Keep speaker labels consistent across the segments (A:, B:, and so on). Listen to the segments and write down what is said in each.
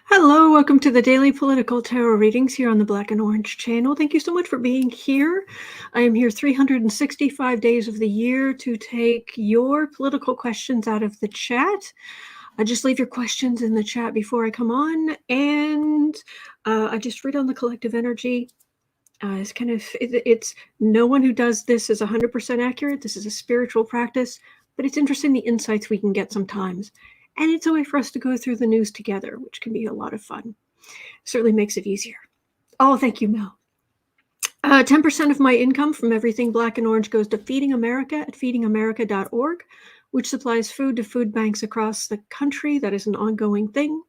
A: Hello, welcome to the Daily Political Tarot Readings here on the Black and Orange channel. Thank you so much for being here. I am here 365 days of the year to take your political questions out of the chat. Just leave your questions in the chat before I come on, and I just read on the collective energy. It's no one who does this is 100% accurate. This is a spiritual practice, but it's interesting the insights we can get sometimes. And it's a way for us to go through the news together, which can be a lot of fun. Certainly makes it easier. Oh, thank you, Mel. 10% of my income from everything Black and Orange goes to Feeding America at feedingamerica.org, which supplies food to food banks across the country. That is an ongoing thing.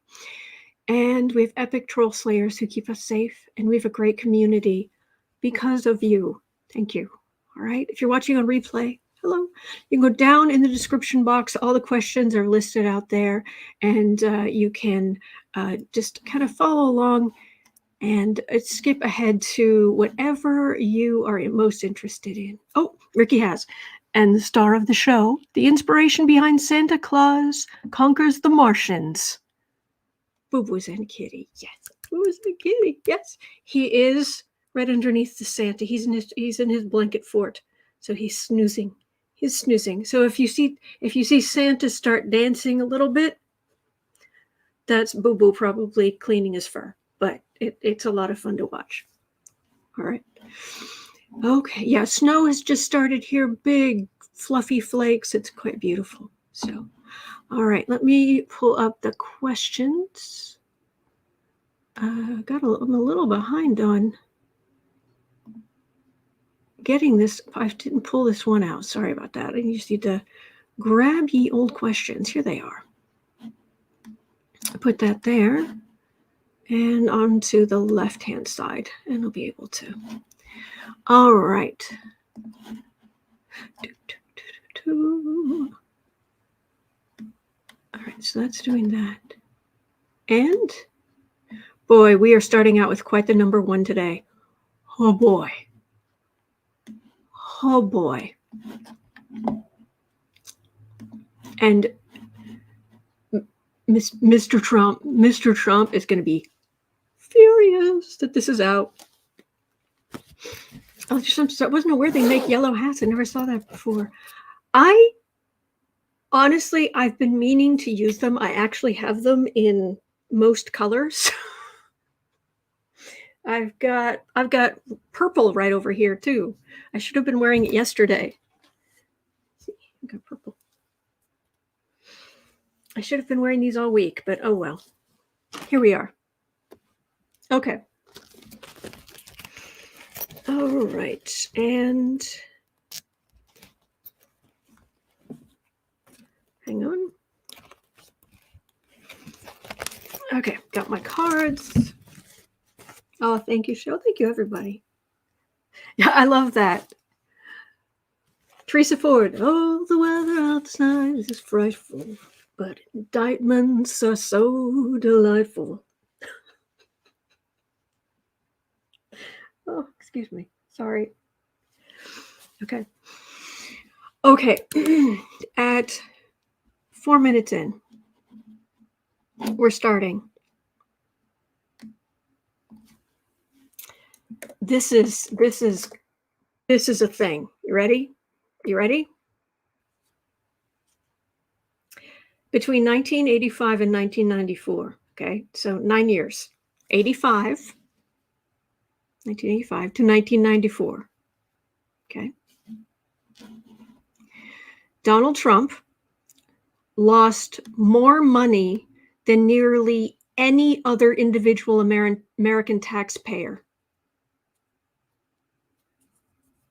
A: And we have epic troll slayers who keep us safe. And we have a great community because of you. Thank you. All right. If you're watching on replay, hello. You can go down in the description box. All the questions are listed out there, and you can just kind of follow along and skip ahead to whatever you are most interested in. Oh, Ricky has. And the star of the show, the inspiration behind Santa Claus conquers the Martians. Boo-Boo's and Kitty. Yes, Boo-Boo's and Kitty. Yes, he is right underneath the Santa. He's in his blanket fort, so he's snoozing. He's snoozing. So if you see Santa start dancing a little bit, that's Boo-Boo probably cleaning his fur. But it's a lot of fun to watch. All right. Okay. Yeah, snow has just started here. Big fluffy flakes. It's quite beautiful. So, all right. Let me pull up the questions. I'm a little behind on getting this. I didn't pull this one out. Sorry about that. I just need to grab ye old questions. Here they are. I put that there and onto the left-hand side, and I'll be able to. All right. All right, so that's doing that. And boy, we are starting out with quite the number one today. Oh boy. Oh boy. And Mr. Trump is going to be furious that this is out. I wasn't aware they make yellow hats. I never saw that before. I've been meaning to use them. I actually have them in most colors. I've got purple right over here too. I should have been wearing it yesterday. I've got purple. I should have been wearing these all week, but oh well. Here we are. Okay. All right. And hang on. Okay, got my cards. Oh, thank you, Cheryl. Thank you, everybody. Yeah, I love that. Teresa Ford. Oh, the weather outside is frightful, but indictments are so delightful. Oh, excuse me. Sorry. Okay. Okay. At 4 minutes in, we're starting. This is a thing. You ready? You ready? Between 1985 and 1994. Okay, so 9 years. 1985 to 1994. Okay. Donald Trump lost more money than nearly any other individual American taxpayer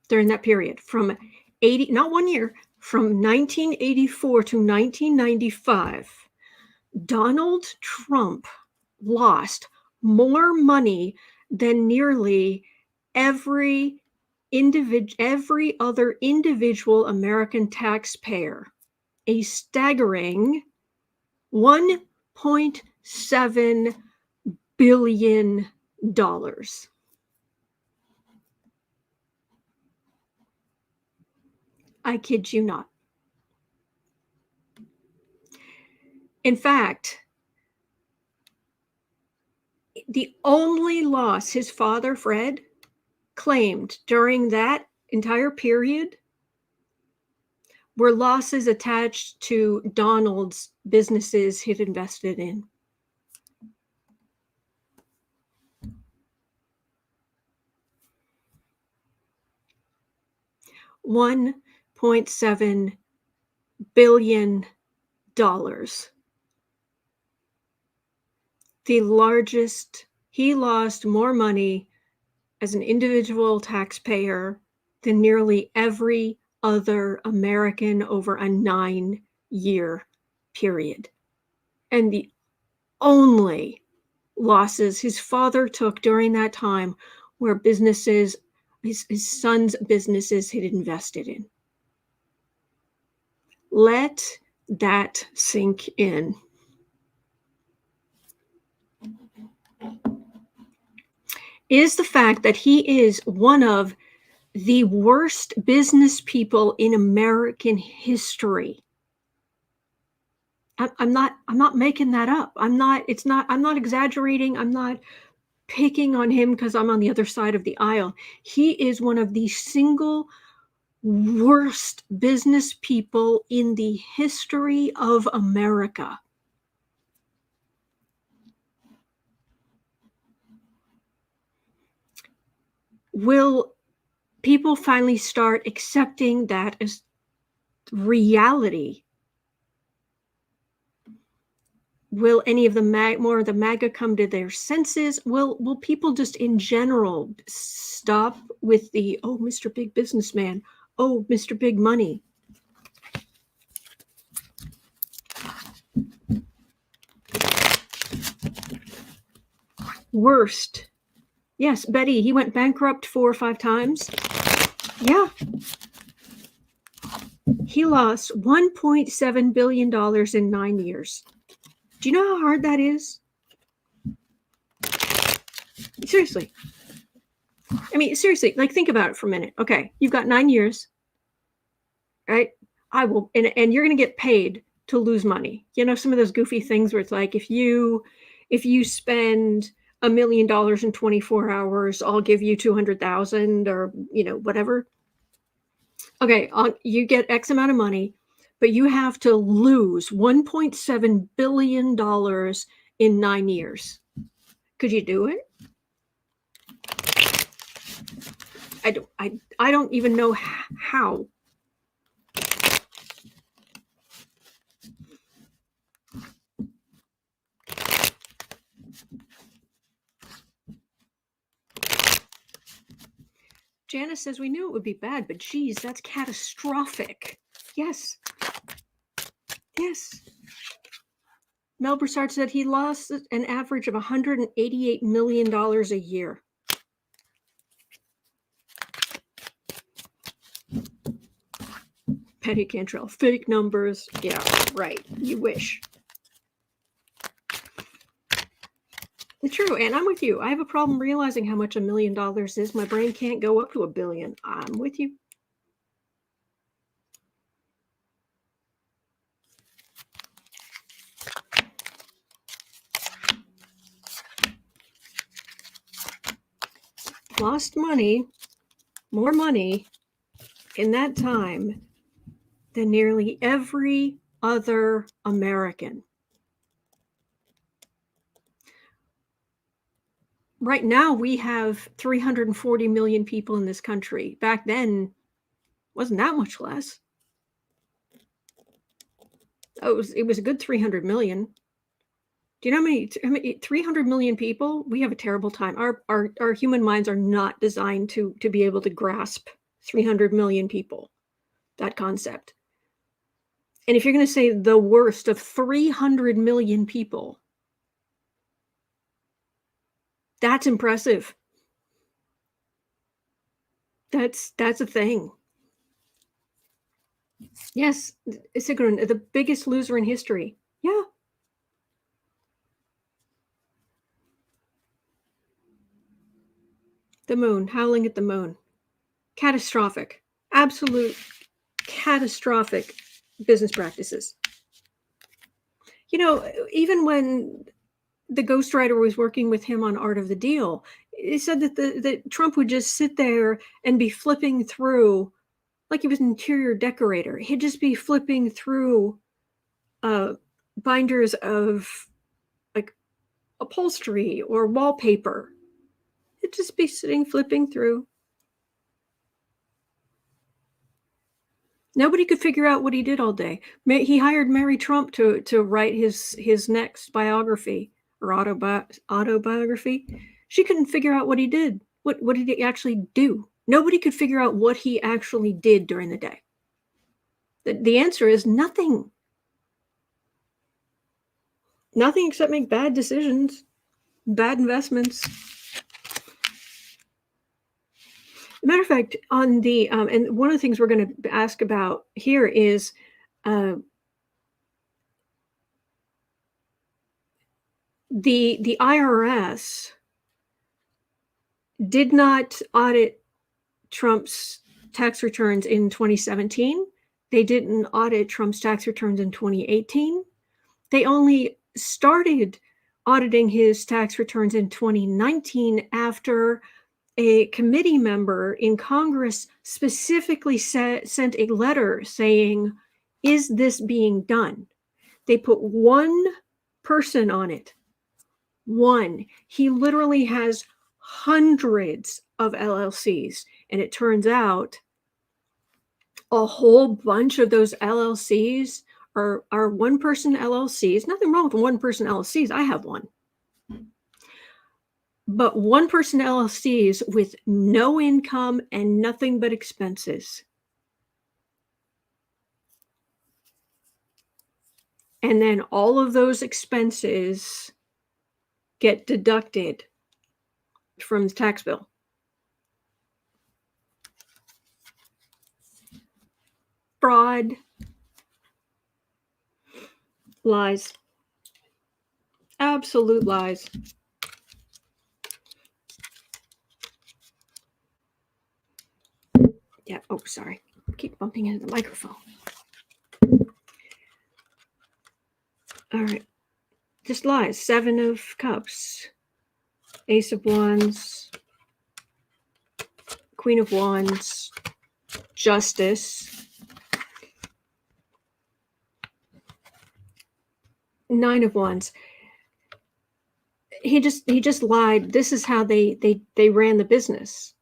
A: during that period, from 80, not 1 year, from 1984 to 1995. Donald Trump lost more money than nearly every other individual American taxpayer, a staggering $1.7 billion. I kid you not. In fact, the only loss his father, Fred, claimed during that entire period were losses attached to Donald's businesses he'd invested in. $1.7 billion. The largest, he lost more money as an individual taxpayer than nearly every other American over a 9-year period. And the only losses his father took during that time were businesses, his son's businesses he'd invested in. Let that sink in. Is the fact that he is one of the worst business people in American history. I'm not making that up. I'm not exaggerating. I'm not picking on him because I'm on the other side of the aisle. He is one of the single worst business people in the history of America. Will people finally start accepting that as reality? Will any of the more of the MAGA come to their senses? Will people just in general stop with the, oh, Mr. Big Businessman, oh, Mr. Big Money? Worst. Yes, Betty, he went bankrupt 4 or 5 times. Yeah. He lost $1.7 billion in 9 years. Do you know how hard that is? Seriously. I mean, seriously, like think about it for a minute. Okay, you've got 9 years, right? I will, and you're going to get paid to lose money. You know, some of those goofy things where it's like, if you spend $1 million in 24 hours, I'll give you 200,000 or, you know, whatever. Okay, you get X amount of money, but you have to lose $1.7 billion in 9 years. Could you do it? I don't even know how. Janice says, we knew it would be bad, but geez, that's catastrophic. Yes. Yes. Mel Broussard said he lost an average of $188 million a year. Penny Cantrell, fake numbers. Yeah, right. You wish. True, and I'm with you. I have a problem realizing how much $1 million is. My brain can't go up to $1 billion. I'm with you. Lost money, more money in that time than nearly every other American. Right now, we have 340 million people in this country. Back then, wasn't that much less. Oh, it was a good 300 million. Do you know how many 300 million people? We have a terrible time. Our human minds are not designed to be able to grasp 300 million people, that concept. And if you're going to say the worst of 300 million people, that's impressive. That's a thing. Yes, Sigrun, the biggest loser in history. Yeah. The moon, howling at the moon. Catastrophic. Absolute catastrophic business practices. You know, even when the ghostwriter was working with him on Art of the Deal, he said that Trump would just sit there and be flipping through, like he was an interior decorator. He'd just be flipping through binders of like upholstery or wallpaper. He'd just be sitting flipping through. Nobody could figure out what he did all day. He hired Mary Trump to write his next biography or autobiography. She couldn't figure out what he did. What did he actually do? Nobody could figure out what he actually did during the day. The answer is nothing. Nothing except make bad decisions, bad investments. As a matter of fact, on the and one of the things we're going to ask about here is the IRS did not audit Trump's tax returns in 2017. They didn't audit Trump's tax returns in 2018. They only started auditing his tax returns in 2019 after a committee member in Congress specifically sent a letter saying, is this being done? They put one person on it. One. He literally has hundreds of LLCs. And it turns out a whole bunch of those LLCs are one-person LLCs. Nothing wrong with one-person LLCs. I have one. But one-person LLCs with no income and nothing but expenses. And then all of those expenses get deducted from the tax bill. Fraud. Lies. Absolute lies. Yeah. Oh, sorry. I keep bumping into the microphone. All right. Just lies. 7 of Cups. Ace of Wands. Queen of Wands. Justice. 9 of Wands. He just lied. This is how they ran the business.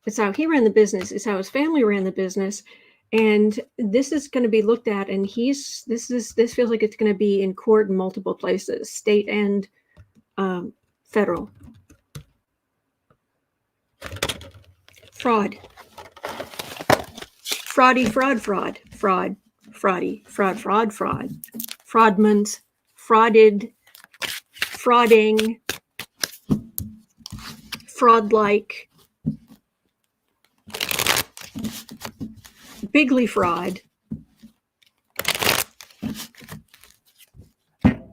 A: It's how he ran the business. It's how his family ran the business. And this is going to be looked at, and this feels like it's going to be in court in multiple places, state and federal. Fraud. Fraudy, fraud, fraud, fraud, fraudy, fraud, fraud, fraud, fraudmans, frauded, frauding, fraud-like, bigly fraud. Unbelievable.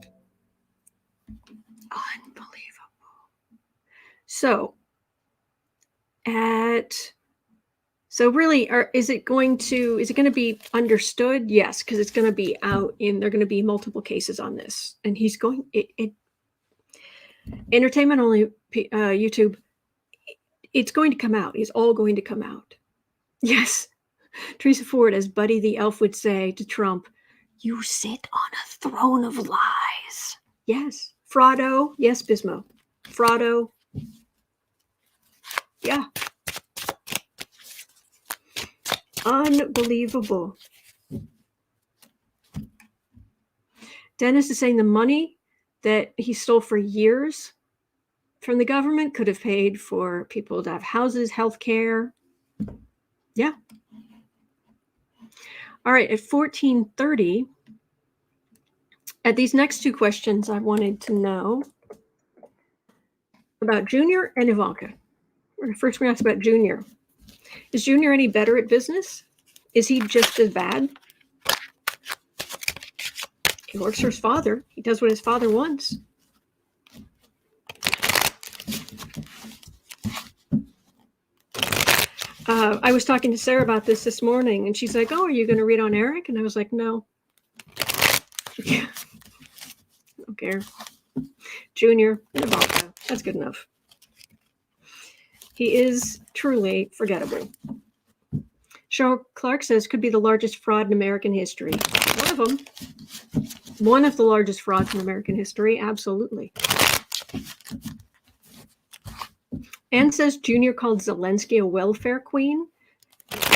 A: So really, is it going to be understood? Yes, because it's going to be out there are going to be multiple cases on this, and he's going entertainment only, YouTube. It's going to come out. It's all going to come out. Yes. Teresa Ford, as Buddy the Elf would say to Trump, you sit on a throne of lies. Yes. Fraudo. Yes, Bismo. Fraudo. Yeah. Unbelievable. Dennis is saying the money that he stole for years from the government could have paid for people to have houses, health care. Yeah. All right, at 14:30, at these next 2 questions, I wanted to know about Junior and Ivanka. First, we asked about Junior. Is Junior any better at business? Is he just as bad? He works for his father. He does what his father wants. I was talking to Sarah about this morning, and she's like, "Oh, are you going to read on Eric?" And I was like, "No." I don't care. Junior and Ivanka. That's good enough. He is truly forgettable. Cheryl Clark says could be the largest fraud in American history. One of them. One of the largest frauds in American history. Absolutely. Anne says Junior called Zelenskyy a welfare queen.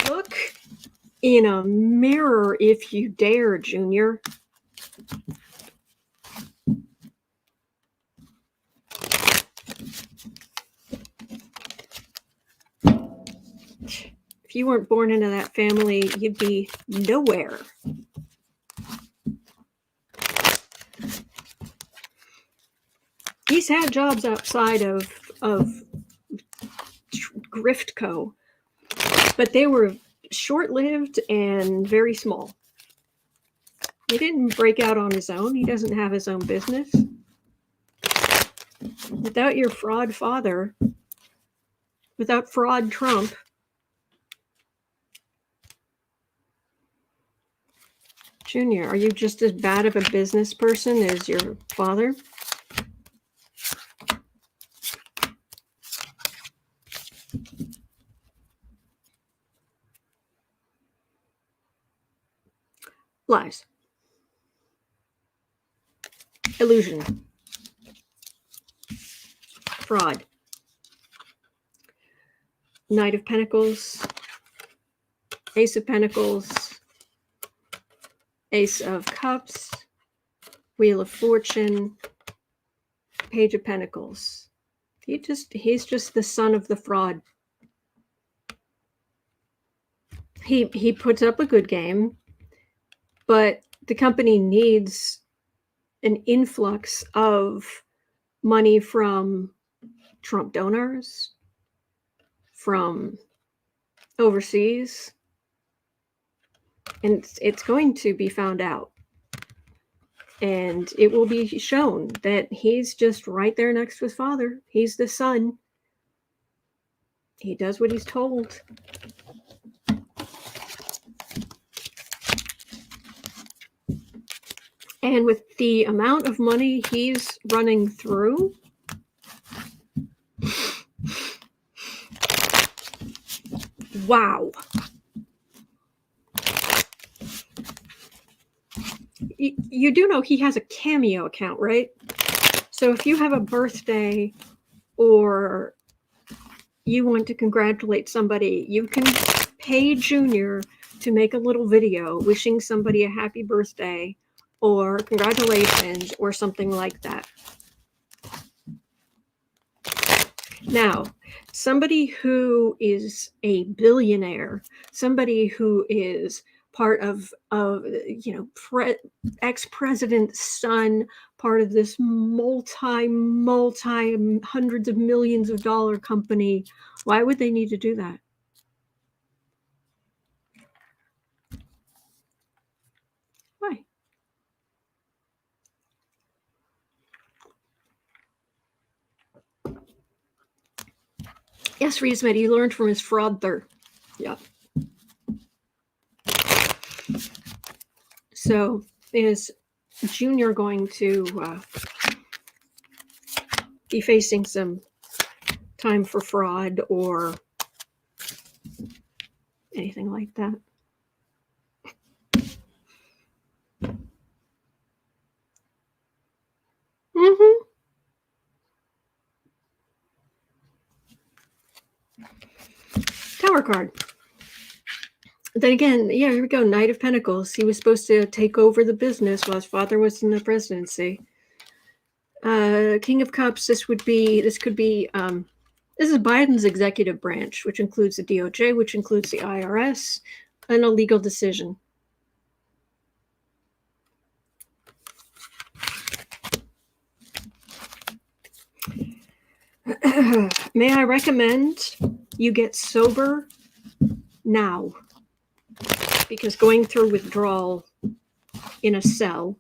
A: Look in a mirror if you dare, Junior. If you weren't born into that family, you'd be nowhere. He's had jobs outside of Griftco, but they were short-lived and very small. He didn't break out on his own. He doesn't have his own business. Without your fraud father, without fraud Trump, Junior, are you just as bad of a business person as your father? Lies. Illusion. Fraud. Knight of Pentacles. Ace of Pentacles. Ace of Cups. Wheel of Fortune. Page of Pentacles. He's just the son of the fraud. He puts up a good game, but the company needs an influx of money from Trump donors, from overseas, and it's going to be found out. And it will be shown that he's just right there next to his father. He's the son. He does what he's told. And with the amount of money he's running through, wow. You do know he has a Cameo account, right? So if you have a birthday or you want to congratulate somebody, you can pay Junior to make a little video wishing somebody a happy birthday or congratulations or something like that. Now, somebody who is a billionaire, somebody who is part of ex-president's son, part of this multi hundreds of millions of dollar company, why would they need to do that? Why? Yes, Reed Smith, he learned from his fraud-ther. Yeah. So is Junior going to be facing some time for fraud or anything like that? Mm-hmm. Tower card. Then again, yeah, here we go. Knight of Pentacles. He was supposed to take over the business while his father was in the presidency. King of Cups. This could be. This is Biden's executive branch, which includes the DOJ, which includes the IRS, an illegal decision. May I recommend you get sober now? Because going through withdrawal in a cell,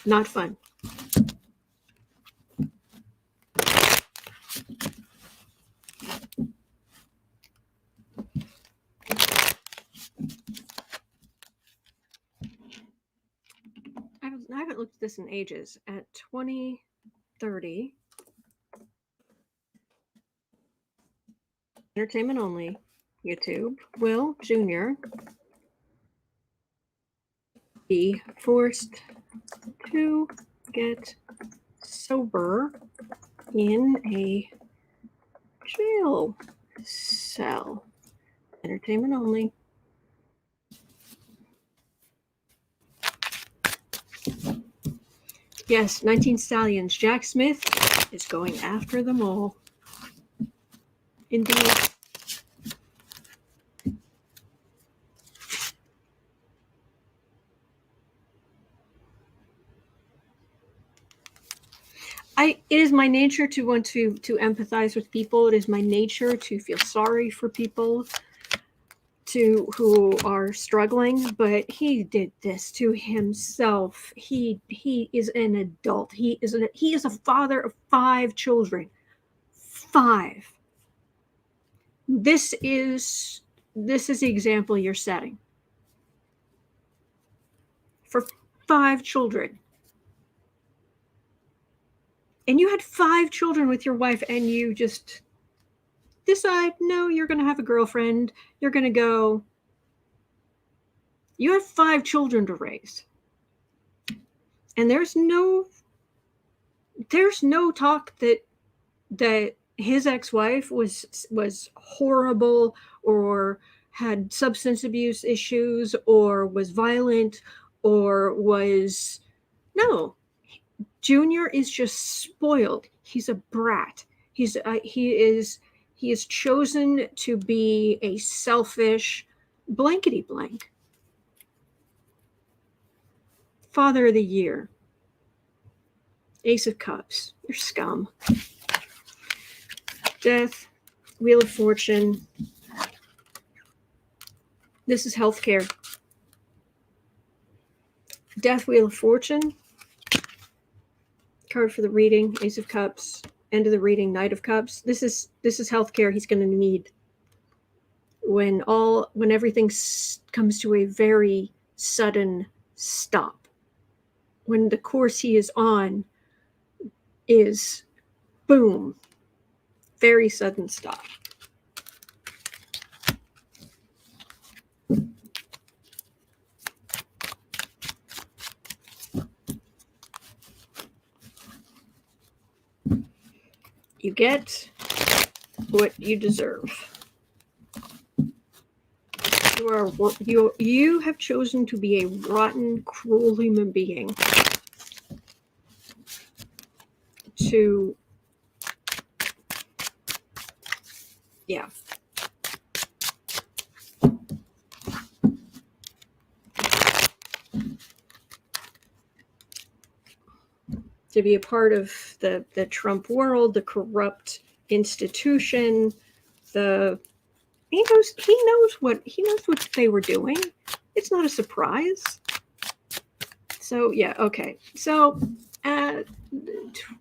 A: not fun. haven't looked at this in ages. At 2030, entertainment only, YouTube, Will Jr. be forced to get sober in a jail cell. Entertainment only. Yes, 19 Stallions. Jack Smith is going after them all. Indeed. It is my nature to want to empathize with people. It is my nature to feel sorry for people who are struggling, but he did this to himself. He is an adult. He is a father of 5 children. 5. This is the example you're setting for 5 children. And you had 5 children with your wife, and you just decide, no, you're going to have a girlfriend. You're going to go. You have 5 children to raise. And there's no talk that his ex-wife was horrible or had substance abuse issues or was violent or was, no. Junior is just spoiled. He's a brat. He is chosen to be a selfish blankety blank. Father of the Year. Ace of Cups. You're scum. Death. Wheel of Fortune. This is healthcare. Death, Wheel of Fortune. Card for the reading, Ace of Cups. End of the reading, Knight of Cups. This is healthcare he's going to need when everything comes to a very sudden stop. When the course he is on is boom, very sudden stop. You get what you deserve. You have chosen to be a rotten, cruel human being. To be a part of the Trump world, the corrupt institution, he knows what they were doing. It's not a surprise. So yeah, okay. So at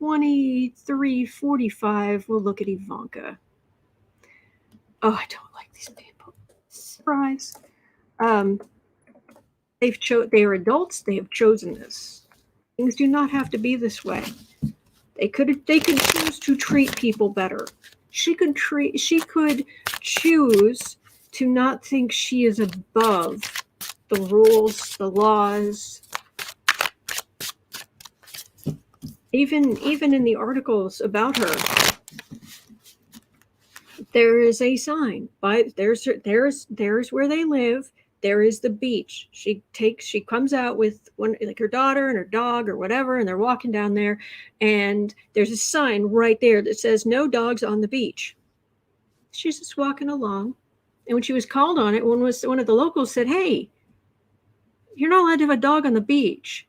A: 23:45, we'll look at Ivanka. Oh, I don't like these people. Surprise. They are adults. They have chosen this. Things do not have to be this way. They could choose to treat people better. She could choose to not think she is above the rules, the laws. Even in the articles about her, there is a sign. There's where they live. There is the beach. She comes out with her daughter and her dog or whatever, and they're walking down there, and there's a sign right there that says no dogs on the beach. She's just walking along, and when she was called on it, one of the locals said, "Hey, you're not allowed to have a dog on the beach."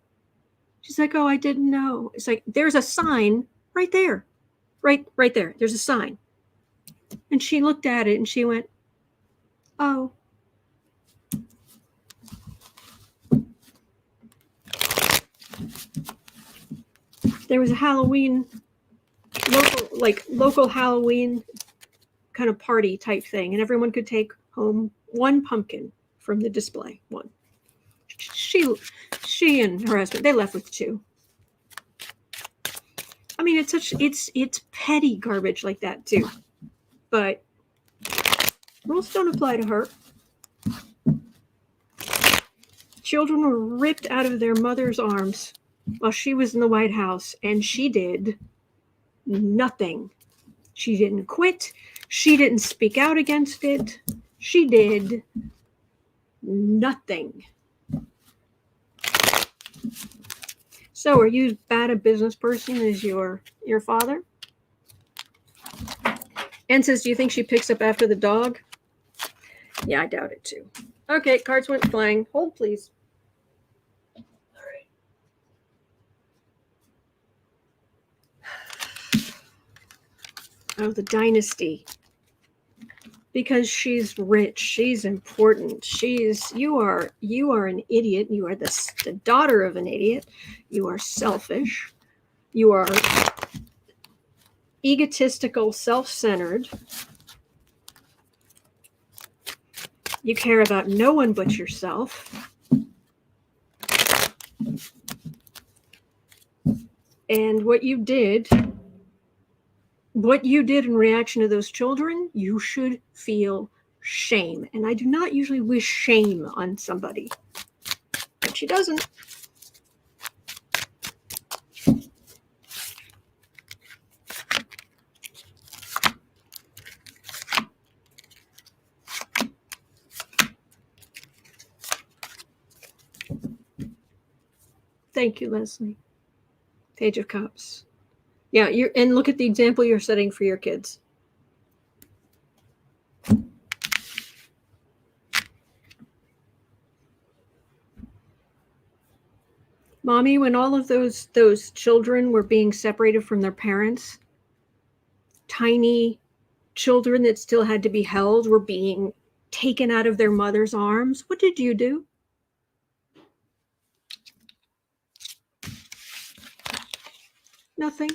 A: She's like, "Oh, I didn't know." It's like, there's a sign right there, right there. There's a sign, and she looked at it and she went, "Oh." There was a Halloween, local Halloween kind of party type thing, and everyone could take home one pumpkin from the display. One. She and her husband, they left with 2. I mean, it's petty garbage like that too. But rules don't apply to her. Children were ripped out of their mother's arms while she was in the White House, and she did nothing. She didn't quit. She didn't speak out against it. She did nothing. So, are you as bad a business person as your father? Ann says, do you think she picks up after the dog? Yeah, I doubt it too. Okay, cards went flying. Hold, please. All right. Oh, the dynasty. Because she's rich, she's important. You are an idiot. You are the daughter of an idiot. You are selfish. You are egotistical, self-centered. You care about no one but yourself. And what you did in reaction to those children, you should feel shame. And I do not usually wish shame on somebody, but she doesn't. Thank you, Leslie. Page of Cups. Yeah, and look at the example you're setting for your kids. Mommy, when all of those children were being separated from their parents, tiny children that still had to be held were being taken out of their mother's arms. What did you do? Nothing.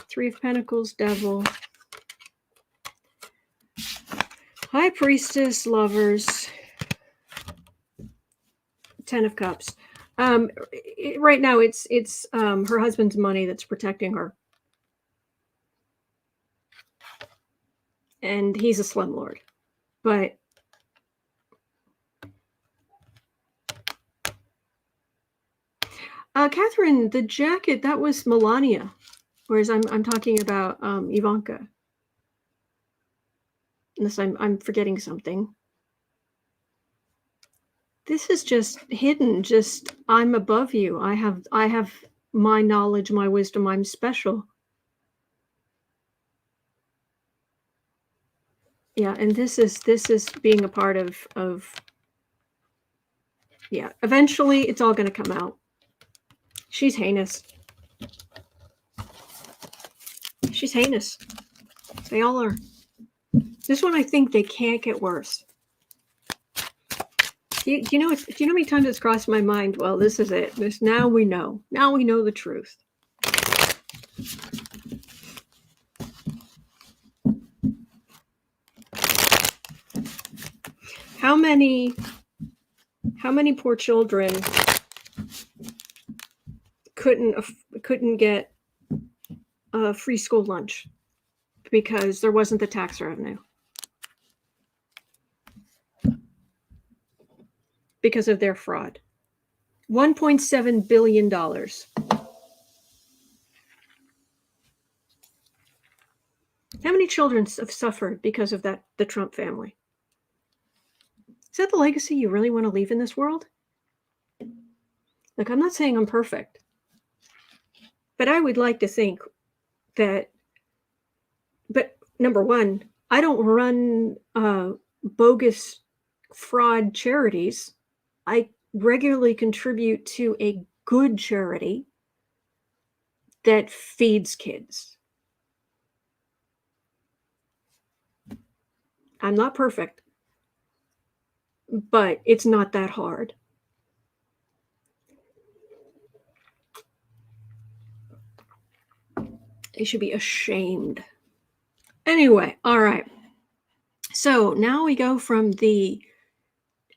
A: Three of Pentacles, Devil. High Priestess, Lovers. 10 of Cups. Right now, it's her husband's money that's protecting her. And he's a slumlord. But Catherine, the jacket, that was Melania. Whereas I'm talking about Ivanka. Unless I'm forgetting something. This is just hidden. Just, I'm above you. I have my knowledge, my wisdom. I'm special. Yeah, and this is being a part of. Yeah, eventually it's all going to come out. She's heinous. She's heinous. They all are. This one, I think they can't get worse. Do you know how many times it's crossed my mind? Well, this is it. Now we know. Now we know the truth. How many poor children couldn't get a free school lunch because there wasn't the tax revenue? Because of their fraud. $1.7 billion. How many children have suffered because of that, the Trump family? Is that the legacy you really want to leave in this world? Look, I'm not saying I'm perfect, but I would like to think that, but number one, I don't run bogus fraud charities. I regularly contribute to a good charity that feeds kids. I'm not perfect, but it's not that hard. They should be ashamed. Anyway, all right. So now we go from the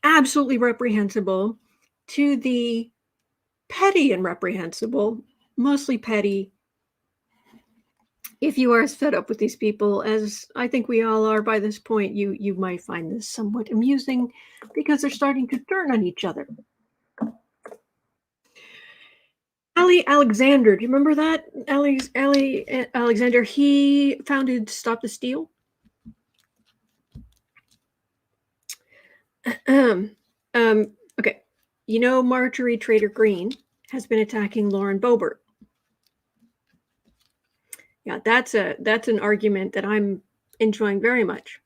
A: absolutely reprehensible to the petty and reprehensible, mostly petty. If you are as fed up with these people as I think we all are by this point, you might find this somewhat amusing because they're starting to turn on each other. Ali Alexander, do you remember that? Ali Alexander, he founded Stop the Steal. Okay, you know Marjorie Taylor Greene has been attacking Lauren Boebert. Yeah, that's an argument that I'm enjoying very much.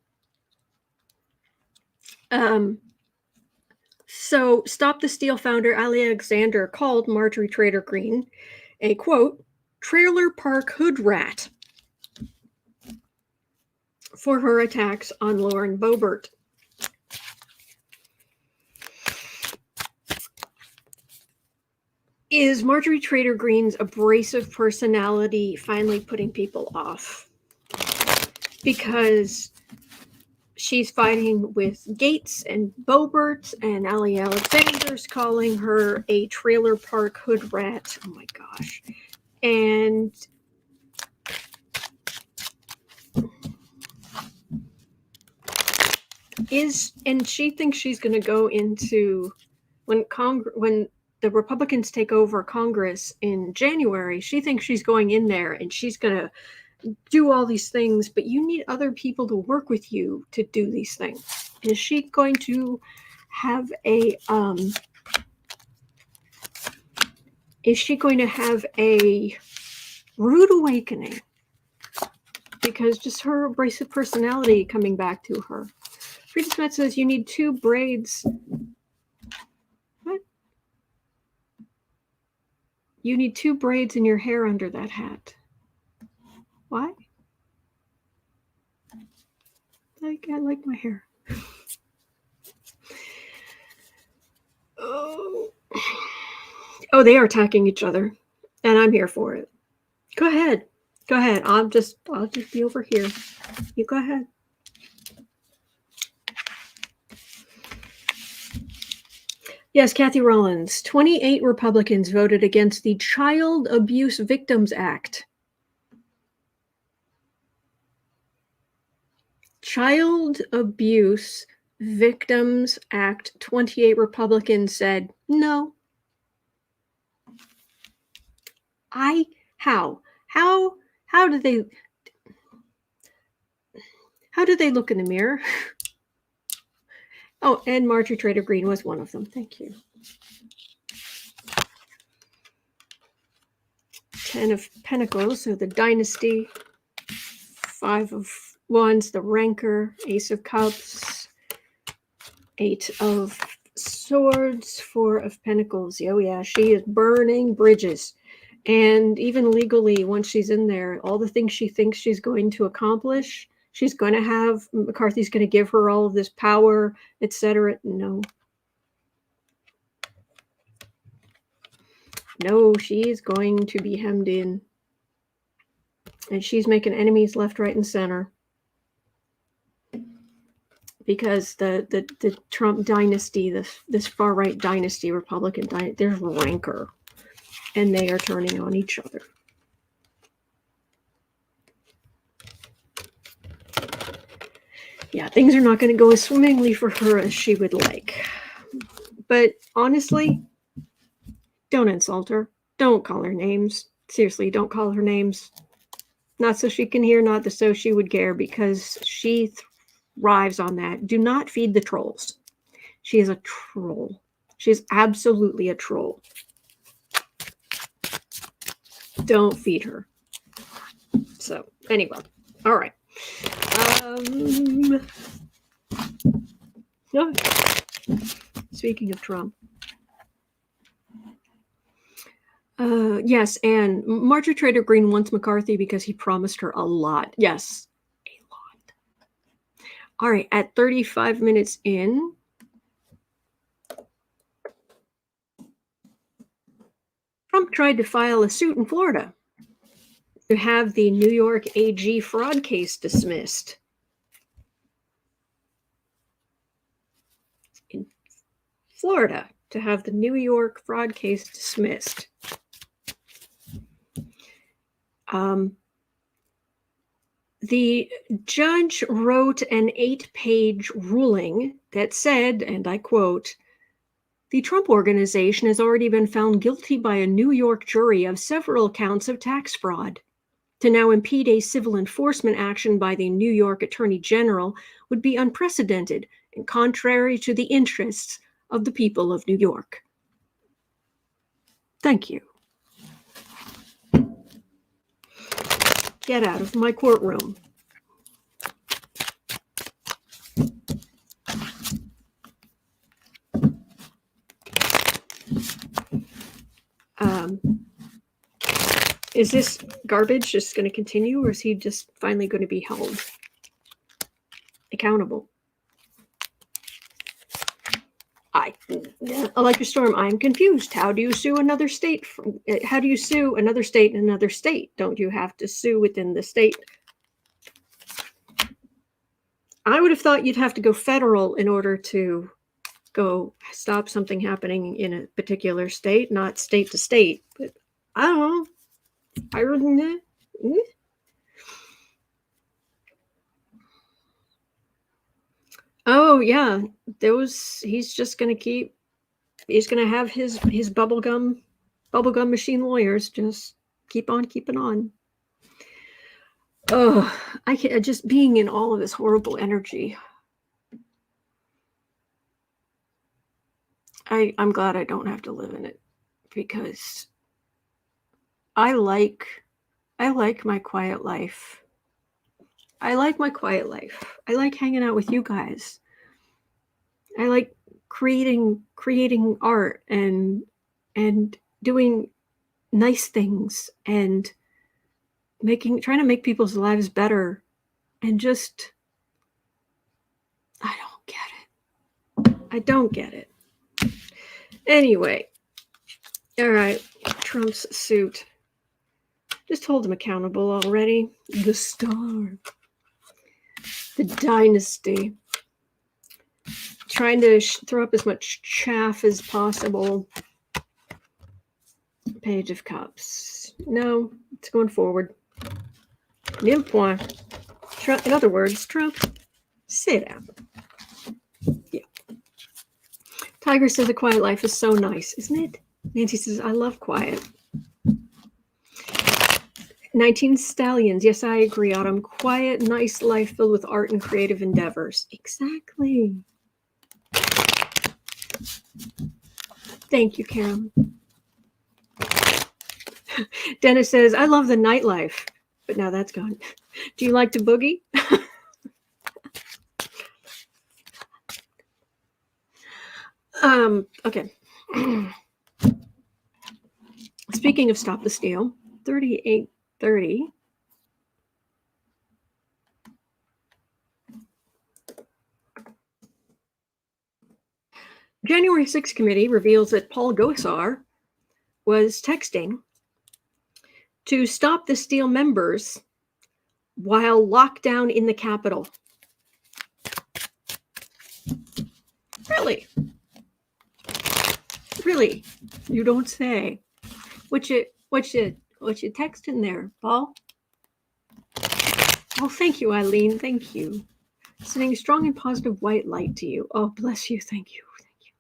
A: So Stop the Steal founder Ali Alexander called Marjorie Taylor Greene a, quote, trailer park hood rat for her attacks on Lauren Boebert. Is Marjorie Taylor Greene's abrasive personality finally putting people off? Because she's fighting with Gaetz and Boebert, and Ali Alexander's calling her a trailer park hood rat. Oh my gosh. And she thinks she's going to go into when the Republicans take over Congress in January, she thinks she's going in there and she's going to do all these things, but you need other people to work with you to do these things. Is she going to have a rude awakening? Because just her abrasive personality coming back to her. Frida Smith says you need 2 braids. What? You need 2 braids in your hair under that hat. Why? I like my hair. Oh, they are attacking each other, and I'm here for it. Go ahead. I'll just be over here. You go ahead. Yes, Kathy Rollins. 28 Republicans voted against the Child Abuse Victims Act. Child Abuse Victims Act. 28 Republicans said no. How do they look in the mirror? Oh, and Marjorie Taylor Greene was one of them. Thank you. 10 of Pentacles, so the dynasty. 5 of Wands, the rancor. Ace of Cups. 8 of Swords. 4 of Pentacles. Oh yeah, she is burning bridges. And even legally, once she's in there, all the things she thinks she's going to accomplish, she's going to have, McCarthy's going to give her all of this power, etc. No, she's going to be hemmed in. And she's making enemies left, right, and center. Because the Trump dynasty, this far-right dynasty, Republican dynasty, there's rancor. And they are turning on each other. Yeah, things are not going to go as swimmingly for her as she would like. But honestly, don't insult her. Don't call her names. Seriously, don't call her names. Not so she can hear, not so she would care, because she thrives on that. Do not feed the trolls. She is a troll. She is absolutely a troll. Don't feed her. So, anyway. All right. Speaking of Trump. Yes, and Marjorie Taylor Greene wants McCarthy because he promised her a lot. Yes, a lot. All right, at 35 minutes in, Trump tried to file a suit in Florida to have the New York AG fraud case dismissed. Florida to have the New York fraud case dismissed. The judge wrote an 8-page ruling that said, and I quote, "The Trump Organization has already been found guilty by a New York jury of several counts of tax fraud. To now impede a civil enforcement action by the New York Attorney General would be unprecedented and contrary to the interests of the people of New York. Thank you. Get out of my courtroom." Is this garbage just going to continue, or is he just finally going to be held accountable? Like your storm, I'm confused. How do you sue another state? How do you sue another state in another state? Don't you have to sue within the state? I would have thought you'd have to go federal in order to go stop something happening in a particular state, not state to state. But I don't know. Oh yeah, he's just gonna he's gonna have his bubblegum machine lawyers just keep on keeping on. Oh, I can't, just being in all of this horrible energy. I'm glad I don't have to live in it, because I like my quiet life. I like my quiet life. I like hanging out with you guys. I like creating art and doing nice things and trying to make people's lives better, and just I don't get it. Anyway, all right, Trump's suit. Just hold him accountable already. The star. The dynasty. Trying to throw up as much chaff as possible. Page of Cups. No, it's going forward. Nil point. Trump, in other words, Trump, sit down. Yeah. Tiger says a quiet life is so nice, isn't it? Nancy says, I love quiet. 19 Stallions. Yes, I agree, Autumn. Quiet, nice life filled with art and creative endeavors. Exactly. Thank you, Karen. Dennis says, I love the nightlife, but now that's gone. Do you like to boogie? Okay. Speaking of Stop the Steal, 3830. January 6th committee reveals that Paul Gosar was texting to Stop the Steal members while locked down in the Capitol. Really? Really? You don't say. What you texting there, Paul? Oh, thank you, Eileen. Thank you. Sending strong and positive white light to you. Oh, bless you. Thank you. Thank you.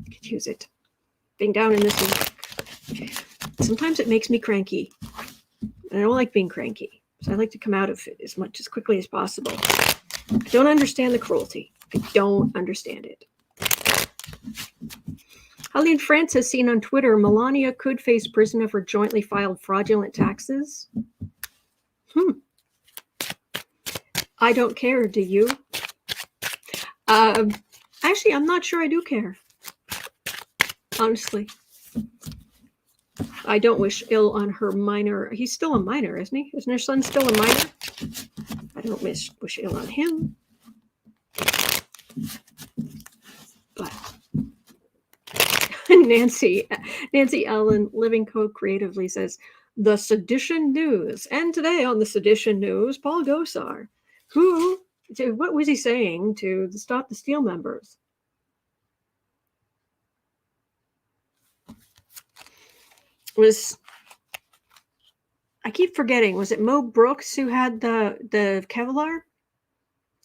A: I could use it. Being down in this week. Sometimes it makes me cranky. And I don't like being cranky. So I like to come out of it as quickly as possible. I don't understand the cruelty. I don't understand it. Helene France has seen on Twitter, Melania could face prison for jointly filed fraudulent taxes. I don't care, do you? Actually, I'm not sure I do care. Honestly. I don't wish ill on her minor. He's still a minor, isn't he? Isn't her son still a minor? I don't wish ill on him. But Nancy Ellen, living co-creatively, says, the Sedition News. And today on the Sedition News, Paul Gosar, what was he saying to the Stop the Steal members? was, I keep forgetting, was it Mo Brooks who had the Kevlar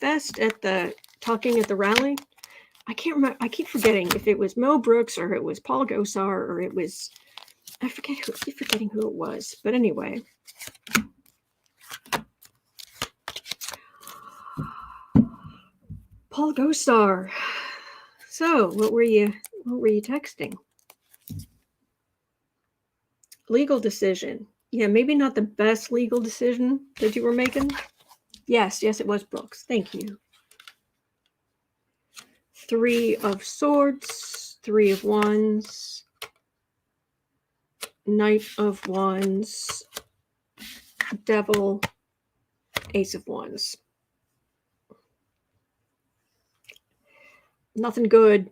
A: vest at the talking at the rally? I can't remember. I keep forgetting if it was Mo Brooks or it was Paul Gosar or it was, I keep forgetting who it was. But anyway. Paul Gosar. So, what were you texting? Legal decision. Yeah, maybe not the best legal decision that you were making. Yes, it was Brooks. Thank you. 3 of Swords, 3 of Wands, Knight of Wands, Devil, Ace of Wands. Nothing good.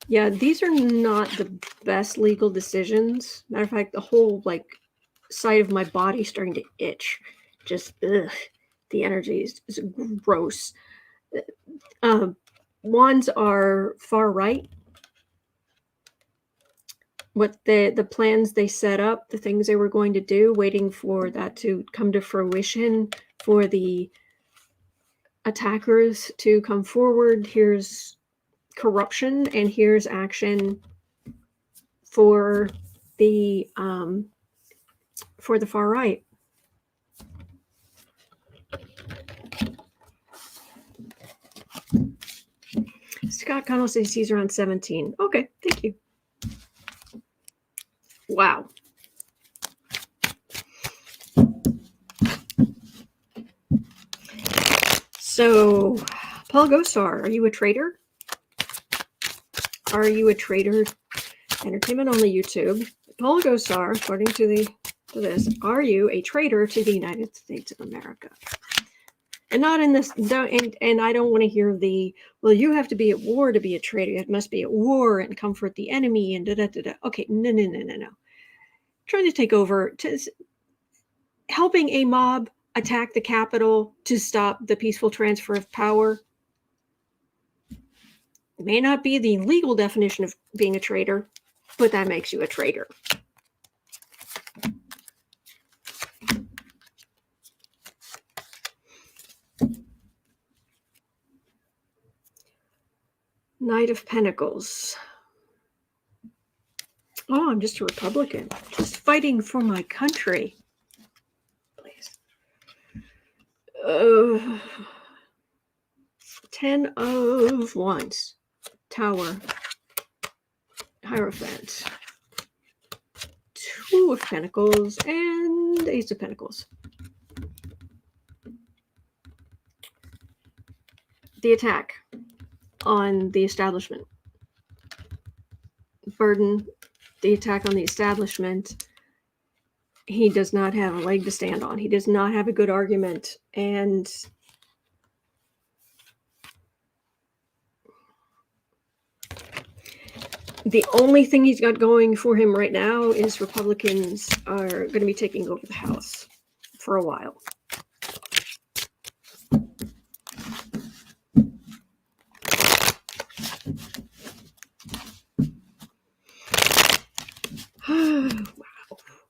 A: Yeah, these are not the best legal decisions. Matter of fact, the whole side of my body starting to itch. Just ugh, the energy is gross. Wands are far right. What the plans they set up, the things they were going to do, waiting for that to come to fruition, for the attackers to come forward. Here's corruption, and here's action for the far right. Scott Connell says he's around 17. Okay, thank you. Wow. So, Paul Gosar, are you a traitor? Are you a traitor? Entertainment only YouTube. Paul Gosar, according to this, are you a traitor to the United States of America? And not in this, and I don't want to hear well, you have to be at war to be a traitor. It must be at war and comfort the enemy and da-da-da-da. Okay, no. Trying to take over, helping a mob attack the Capitol to stop the peaceful transfer of power. It may not be the legal definition of being a traitor, but that makes you a traitor. Knight of Pentacles. Oh, I'm just a Republican. Just fighting for my country. Please. 10 of Wands. Tower. Hierophant. 2 of Pentacles and Ace of Pentacles. The attack on the establishment. Burden, the attack on the establishment. He does not have a leg to stand on. He does not have a good argument. And the only thing he's got going for him right now is Republicans are going to be taking over the House for a while.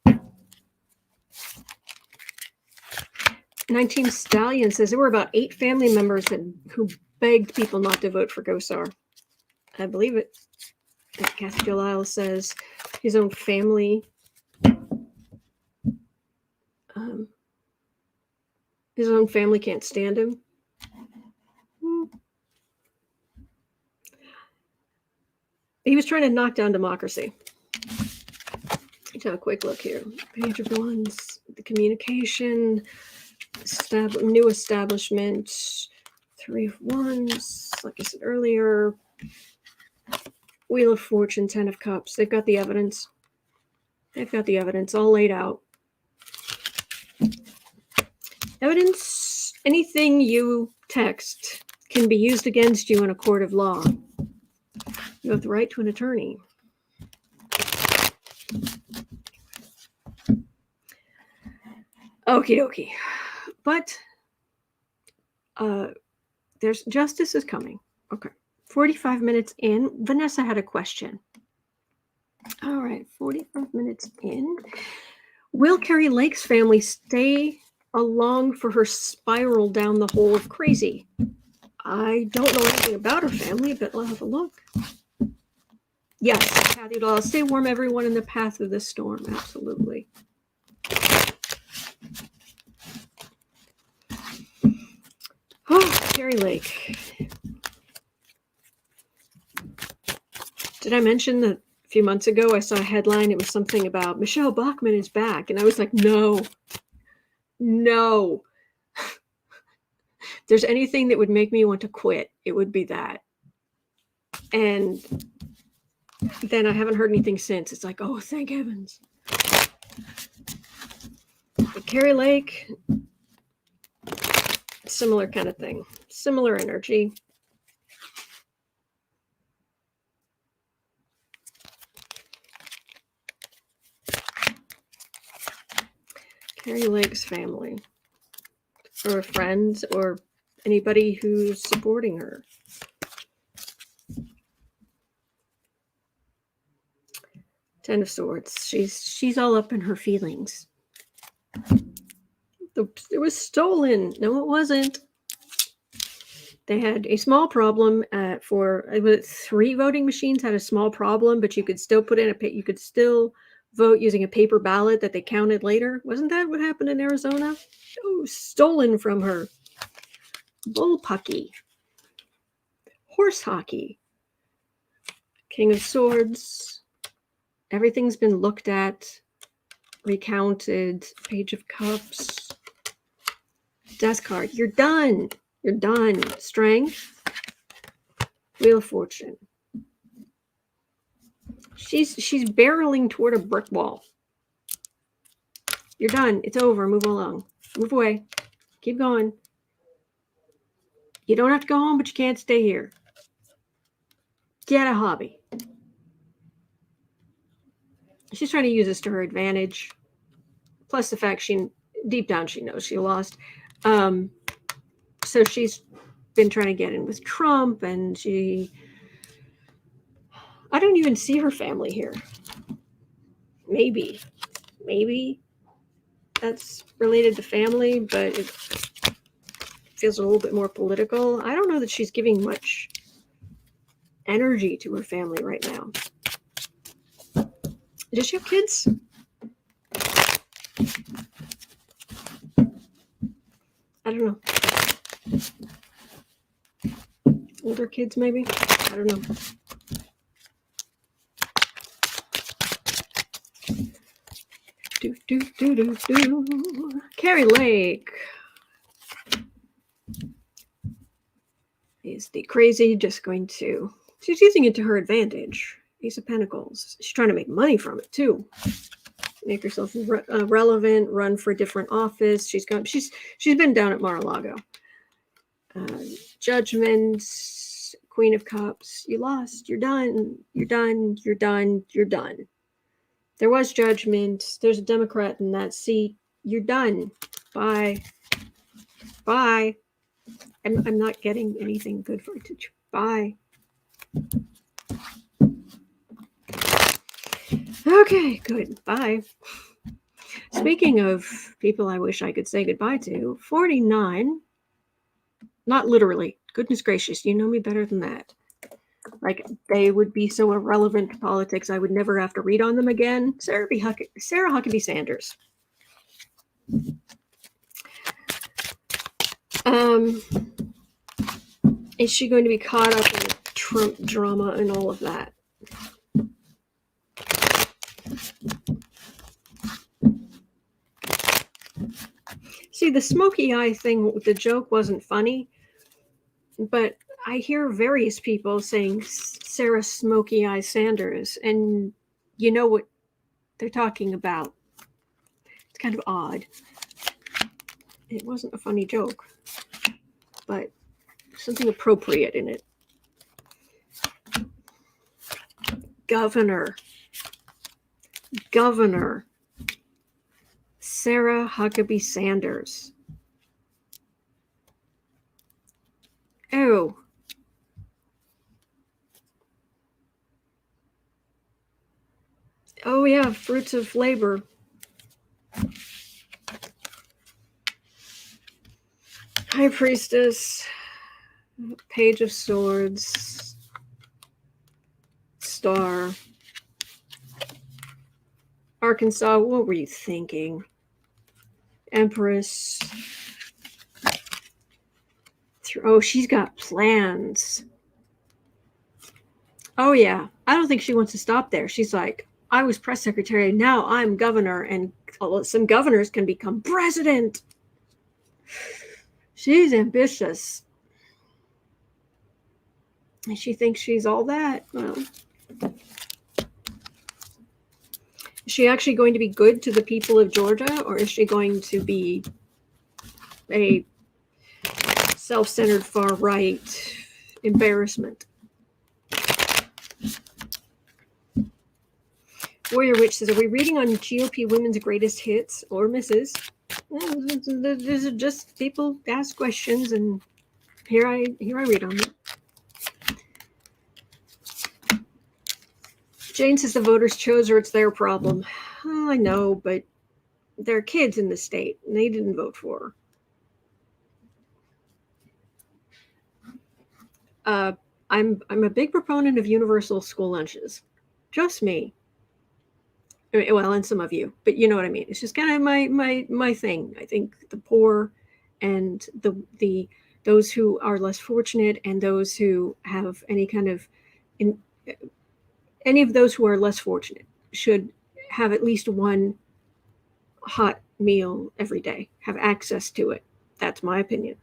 A: Wow. 19 Stallion says there were about 8 family members who begged people not to vote for Gosar. I believe it. Kathy Delisle says his own family, can't stand him. He was trying to knock down democracy. Let's have a quick look here. Page of Wands, the communication, new establishment, 3 of Wands, like I said earlier. Wheel of Fortune, 10 of Cups. They've got the evidence. They've got the evidence all laid out. Evidence, anything you text can be used against you in a court of law. You have the right to an attorney. Okie dokie. But there's justice is coming. Okay. 45 minutes in, Vanessa had a question. All right, 45 minutes in. Will Kari Lake's family stay along for her spiral down the hole of crazy? I don't know anything about her family, but I'll have a look. Yes, Kathy, I'll stay warm, everyone, in the path of the storm. Absolutely. Oh, Kari Lake. Did I mention that a few months ago I saw a headline? It was something about Michelle Bachmann is back. And I was like, no. If there's anything that would make me want to quit, it would be that. And then I haven't heard anything since. It's like, oh, thank heavens. But Kari Lake, similar kind of thing. Similar energy. Kari Lake's family. Or friends or anybody who's supporting her. Ten of Swords. She's all up in her feelings. It was stolen. No, it wasn't. They had a small problem for 3 voting machines had a small problem, but you could still put in you could still vote using a paper ballot that they counted later. Wasn't that what happened in Arizona? Oh, stolen from her. Bullpucky. Horse hockey. King of Swords. Everything's been looked at, recounted. Page of Cups. Death card. You're done. You're done. Strength. Wheel of Fortune. She's barreling toward a brick wall. You're done. It's over. Move along. Move away. Keep going. You don't have to go home, but you can't stay here. Get a hobby. She's trying to use this to her advantage. Plus the fact deep down she knows she lost. So she's been trying to get in with Trump, and I don't even see her family here. Maybe that's related to family, but it feels a little bit more political. I don't know that she's giving much energy to her family right now. Does she have kids? I don't know. Older kids, maybe? I don't know. Kari Lake is the crazy just going to... She's using it to her advantage. Ace of Pentacles. She's trying to make money from it, too. Make herself relevant, run for a different office. She's been down at Mar-a-Lago. Judgment, Queen of Cups. You lost. You're done. You're done. You're done. You're done. There was judgment. There's a Democrat in that seat. You're done. Bye. Bye. I'm not getting anything good for it. Bye. Okay, good. Bye. Speaking of people I wish I could say goodbye to, 49, not literally, goodness gracious, you know me better than that. Like, they would be so irrelevant to politics, I would never have to read on them again. Sarah Huckabee Sanders. Is she going to be caught up in the Trump drama and all of that? See, the smoky eye thing, the joke wasn't funny, but I hear various people saying Sarah Smoky Eye Sanders, and you know what they're talking about. It's kind of odd. It wasn't a funny joke, but something appropriate in it. Governor Sarah Huckabee Sanders. Oh. Oh yeah, fruits of labor. High Priestess, Page of Swords, Star, Arkansas, what were you thinking? Empress. Oh, she's got plans. Oh yeah, I don't think she wants to stop there. She's like, I was press secretary, now I'm governor, and some governors can become president. She's ambitious. And she thinks she's all that. Well, is she actually going to be good to the people of Georgia, or is she going to be a self-centered far-right embarrassment? Warrior Witch says, are we reading on GOP women's greatest hits or misses? These are just people ask questions, and here I read on them. Jane says the voters chose her, it's their problem. Oh, I know, but there are kids in the state, and they didn't vote for her. I'm a big proponent of universal school lunches. Just me. Well, and some of you, but you know what I mean. It's just kind of my thing. I think the poor and those who are less fortunate, and those who have any kind of any of those who are less fortunate should have at least one hot meal every day, have access to it. That's my opinion.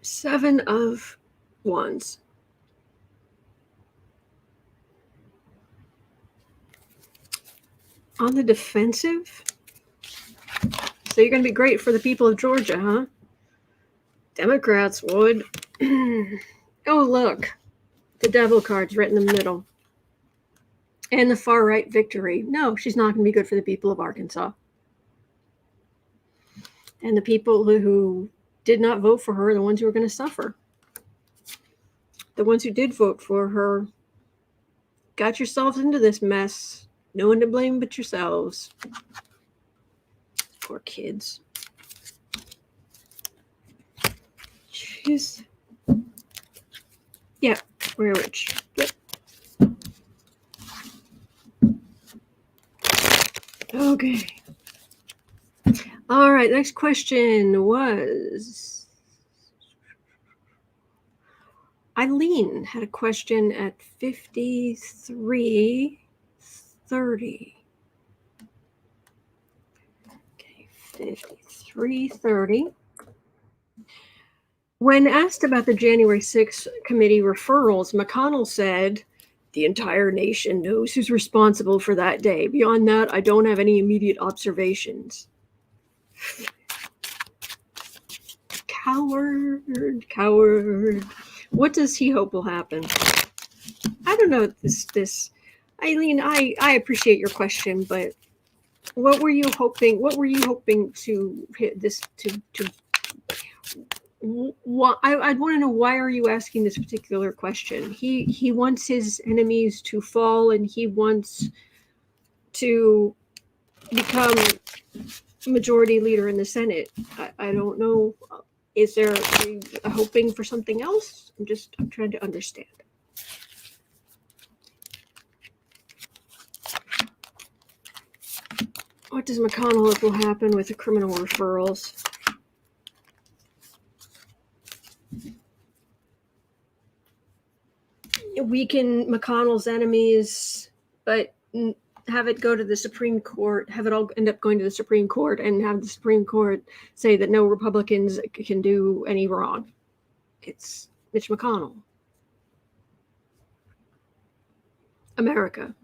A: Seven of Wands. On the defensive? So you're going to be great for the people of Georgia, huh? Democrats would. Oh, look. The devil card's right in the middle. And the far-right victory. No, she's not going to be good for the people of Arkansas. And the people who did not vote for her are the ones who are going to suffer. The ones who did vote for her got yourselves into this mess. No one to blame but yourselves. Poor kids. Jeez. Yeah, we're rich. Yep. Okay. All right, next question was Eileen had a question at 53:30. Okay, 53:30. When asked about the January 6th committee referrals, McConnell said, the entire nation knows who's responsible for that day. Beyond that, I don't have any immediate observations. Coward. What does he hope will happen? I don't know this. Eileen, I appreciate your question, but what were you hoping to hit this to I'd want to know, why are you asking this particular question? He wants his enemies to fall, and he wants to become majority leader in the Senate. I don't know. Is there a hoping for something else? I'm trying to understand. What does McConnell hope will happen with the criminal referrals? Weaken McConnell's enemies, but have it go to the Supreme Court, have it all end up going to the Supreme Court, and have the Supreme Court say that no Republicans can do any wrong. It's Mitch McConnell. America.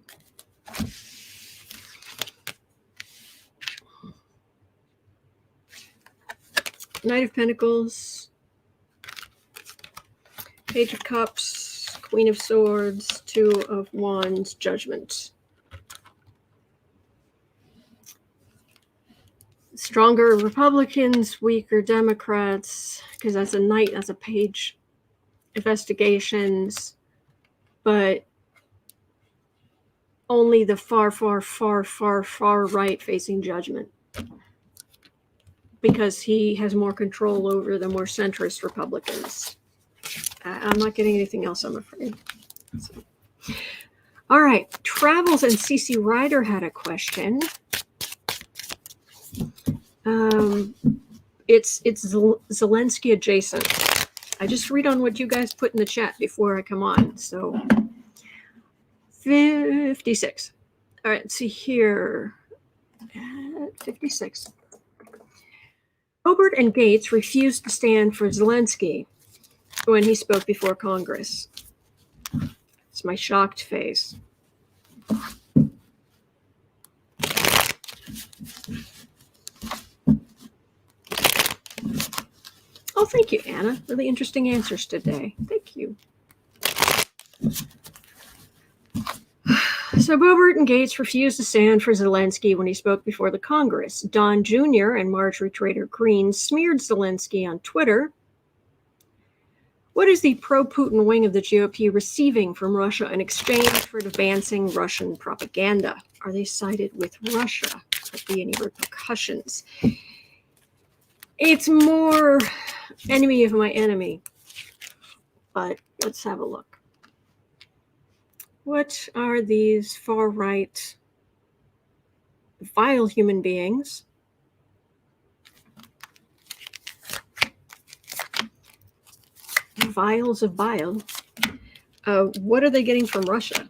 A: Knight of Pentacles, Page of Cups, Queen of Swords, Two of Wands, Judgment. Stronger Republicans, weaker Democrats, because that's a page investigations, but only the far right facing judgment, because he has more control over the more centrist Republicans. I'm not getting anything else, I'm afraid. So. All right, Travels and CC Ryder had a question. It's Zelenskyy adjacent. I just read on what you guys put in the chat before I come on. So 56. All right, let's see here. 56. Boebert and Gaetz refused to stand for Zelenskyy when he spoke before Congress. It's my shocked face. Oh, thank you, Anna. Really interesting answers today. Thank you. So Boebert and Gaetz refused to stand for Zelenskyy when he spoke before the Congress. Don Jr. and Marjorie Taylor Greene smeared Zelenskyy on Twitter. What is the pro-Putin wing of the GOP receiving from Russia in exchange for advancing Russian propaganda? Are they sided with Russia? Could be any repercussions? It's more enemy of my enemy, but let's have a look. What are these far-right vile human beings? Vials of bile. What are they getting from Russia?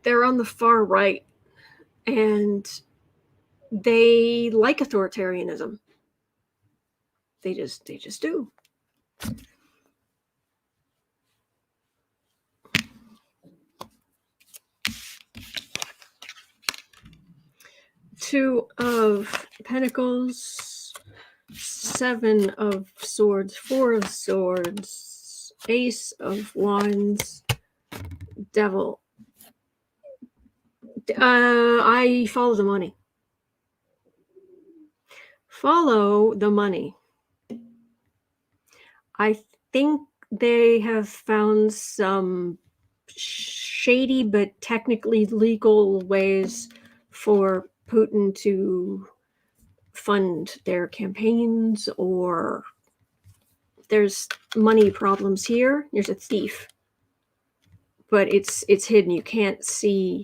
A: They're on the far right, and they like authoritarianism. They just do. Two of Pentacles, Seven of Swords, Four of Swords, Ace of Wands, Devil. I follow the money. Follow the money. I think they have found some shady but technically legal ways for Putin to fund their campaigns, or there's money problems here. There's a thief, but it's hidden. You can't see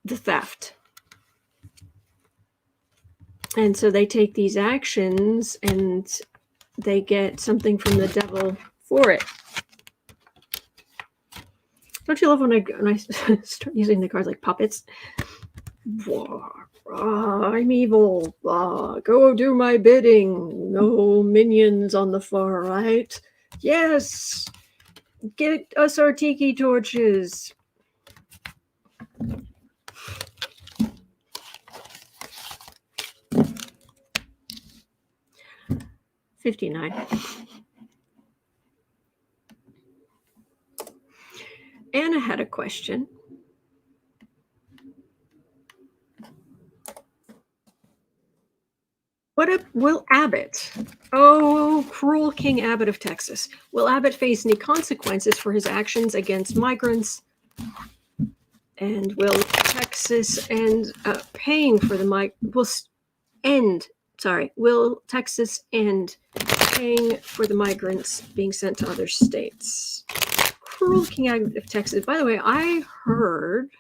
A: the theft. And so they take these actions and they get something from the devil for it. Don't you love when I start using the cards like puppets? I'm evil. Go do my bidding. No minions on the far right. Yes. Get us our tiki torches. $59. Anna had a question. Will Abbott, cruel King Abbott of Texas, will Abbott face any consequences for his actions against migrants? And will Texas end paying for the will Texas end paying for the migrants being sent to other states? Cruel King Abbott of Texas. By the way, I heard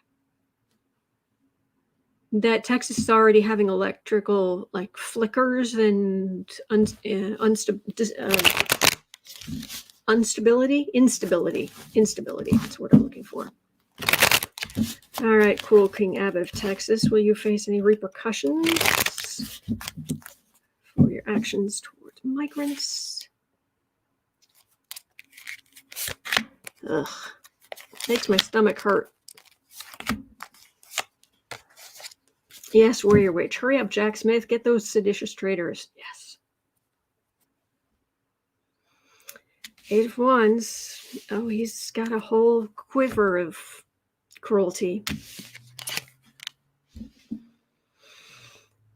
A: that Texas is already having electrical flickers and instability. That's what I'm looking for. All right, cruel King Abbott of Texas, will you face any repercussions for your actions towards migrants? Ugh, makes my stomach hurt. Yes, Warrior Witch. Hurry up, Jack Smith. Get those seditious traitors. Yes. 8 of Wands. Oh, he's got a whole quiver of cruelty.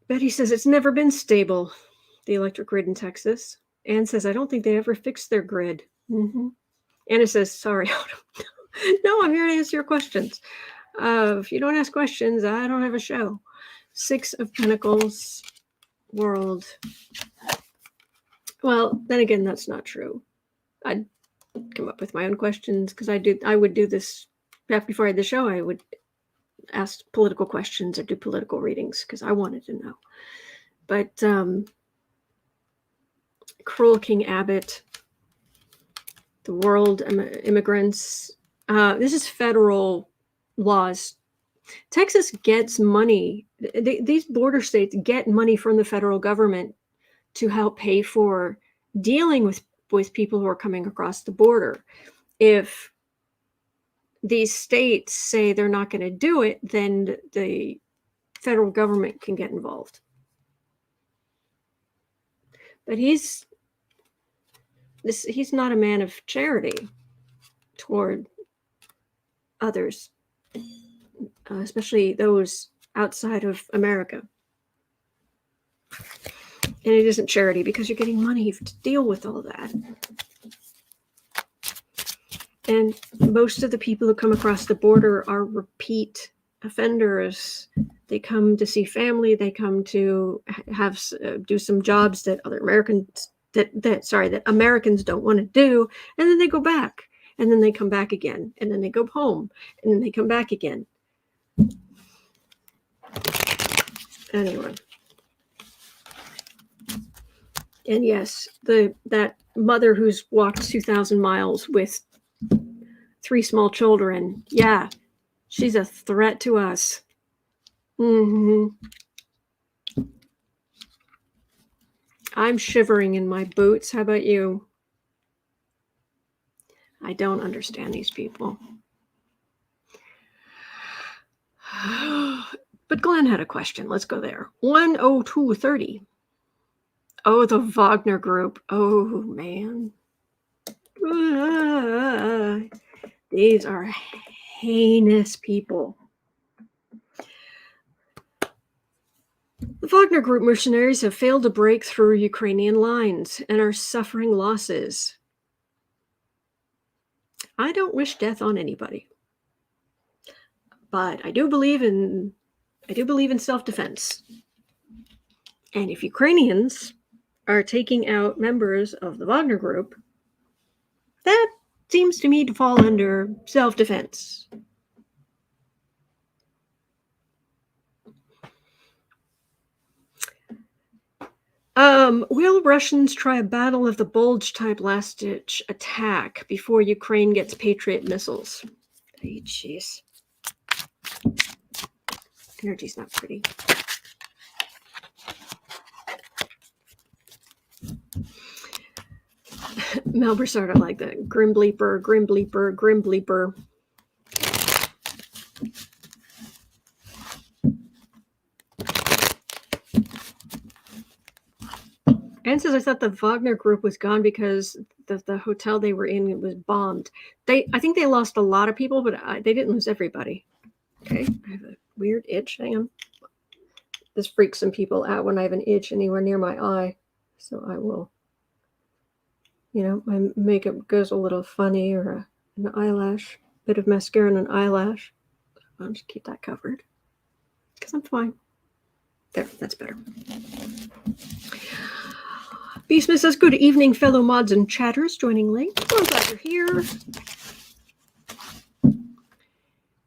A: Betty says it's never been stable, the electric grid in Texas. Anne says, I don't think they ever fixed their grid. Mm-hmm. Anna says, sorry. No, I'm here to answer your questions. If you don't ask questions, I don't have a show. 6 of Pentacles, World. Well, then again, that's not true. I'd come up with my own questions because I would do this before I had the show. I would ask political questions or do political readings because I wanted to know. But Cruel King Abbott, the world, immigrants. This is federal laws. Texas gets money. These border states get money from the federal government to help pay for dealing with people who are coming across the border. If these states say they're not going to do it, then the federal government can get involved. But he's not a man of charity toward others, especially those outside of America. And it isn't charity because you're getting money to deal with all that. And most of the people who come across the border are repeat offenders. They come to see family. They come to have do some jobs that other Americans that Americans don't want to do, and then they go back, and then they come back again, and then they go home, and then they come back again. Anyway, and yes, that mother who's walked 2,000 miles with 3 small children, yeah, she's a threat to us. Mm-hmm. I'm shivering in my boots. How about you? I don't understand these people. But Glenn had a question. Let's go there. 10230. Oh, the Wagner Group. Oh, man. These are heinous people. The Wagner Group mercenaries have failed to break through Ukrainian lines and are suffering losses. I don't wish death on anybody, but I do believe in self-defense. And if Ukrainians are taking out members of the Wagner Group, that seems to me to fall under self-defense. Will Russians try a battle of the Bulge type last-ditch attack before Ukraine gets Patriot missiles? Hey, jeez. Energy's not pretty. Melber sort of like that. Grim bleeper, grim bleeper, grim bleeper. Anne says, I thought the Wagner Group was gone because the hotel they were in was bombed. I think they lost a lot of people, but they didn't lose everybody. Okay, I have a weird itch. Hang on. This freaks some people out when I have an itch anywhere near my eye. So I will, my makeup goes a little funny, or an eyelash, bit of mascara and an eyelash. I'll just keep that covered because I'm fine. There, that's better. Beastman says, good evening, fellow mods and chatters joining late. So I'm glad you're here.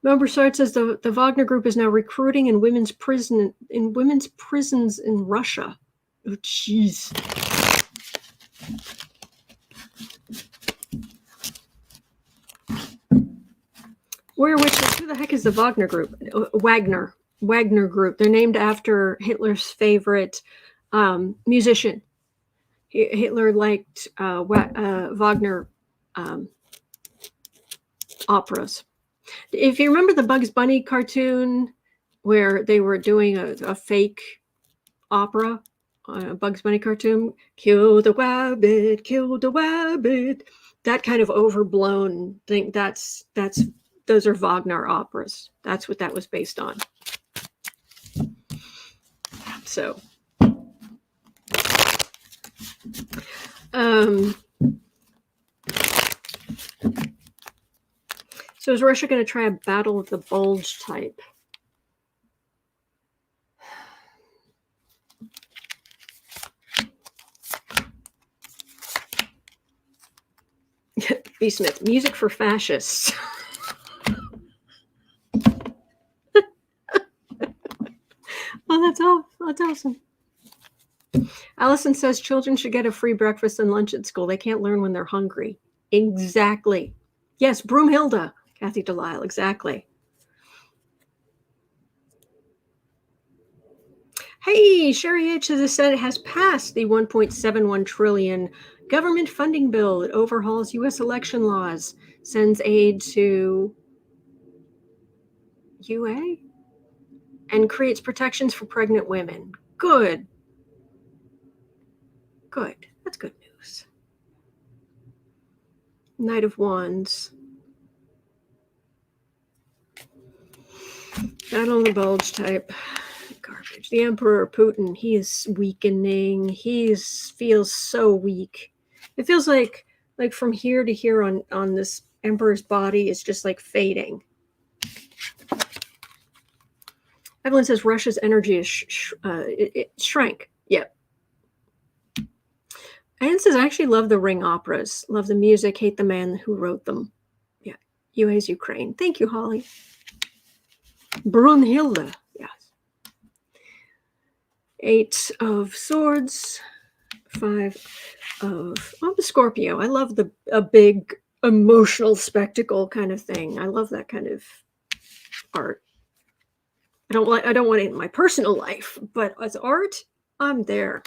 A: Members says the Wagner Group is now recruiting in women's prisons in Russia. Oh, jeez. Who the heck is the Wagner Group? Wagner Group. They're named after Hitler's favorite musician. Hitler liked Wagner operas. If you remember the Bugs Bunny cartoon where they were doing a fake opera Bugs Bunny cartoon, kill the wabbit, kill the wabbit. That kind of overblown thing, those are Wagner operas. That's what that was based on. So, so is Russia going to try a battle of the Bulge type? B. Smith, music for fascists. Oh, that's awesome. Allison says children should get a free breakfast and lunch at school. They can't learn when they're hungry. Exactly. Yes, Broomhilda, Kathy Delisle, exactly. Hey, Sherry H. The Senate has passed the $1.71 trillion government funding bill. It overhauls U.S. election laws, sends aid to UA, and creates protections for pregnant women. Good. Good. That's good news. Knight of Wands. Battle of the Bulge type. Garbage. The Emperor Putin, he is weakening. He feels so weak. It feels like from here to here on this Emperor's body is just like fading. Evelyn says Russia's energy is it shrank. Yep. Anne says I actually love the Ring operas. Love the music. Hate the man who wrote them. Yeah. UA's Ukraine. Thank you, Holly. Brunhilde. Yes. 8 of Swords. 5 of the Scorpio. I love a big emotional spectacle kind of thing. I love that kind of art. I don't want it in my personal life, but as art, I'm there.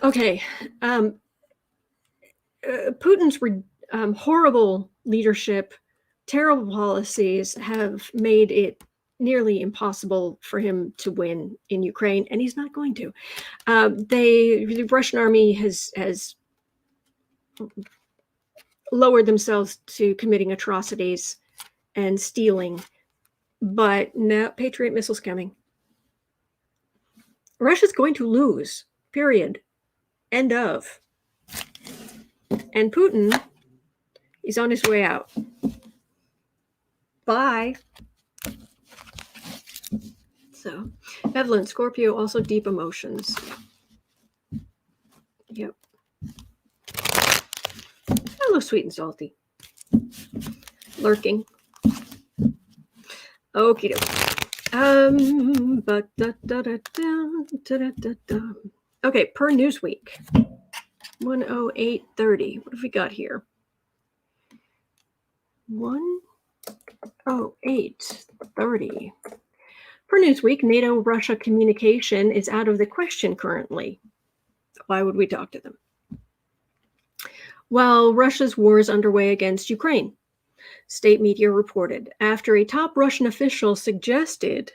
A: Okay. Putin's horrible leadership, terrible policies have made it nearly impossible for him to win in Ukraine, and he's not going to. The Russian army has lowered themselves to committing atrocities and stealing, but no Patriot missiles coming. Russia's going to lose, period. End of. And Putin is on his way out. Bye. So, Evelyn, Scorpio, also deep emotions. Yep. Hello, sweet and salty. Lurking. Okie doke. Okay, per Newsweek. 108.30. What have we got here? 108.30. Per Newsweek, NATO-Russia communication is out of the question currently. Why would we talk to them? While Russia's war is underway against Ukraine, state media reported, after a top Russian official suggested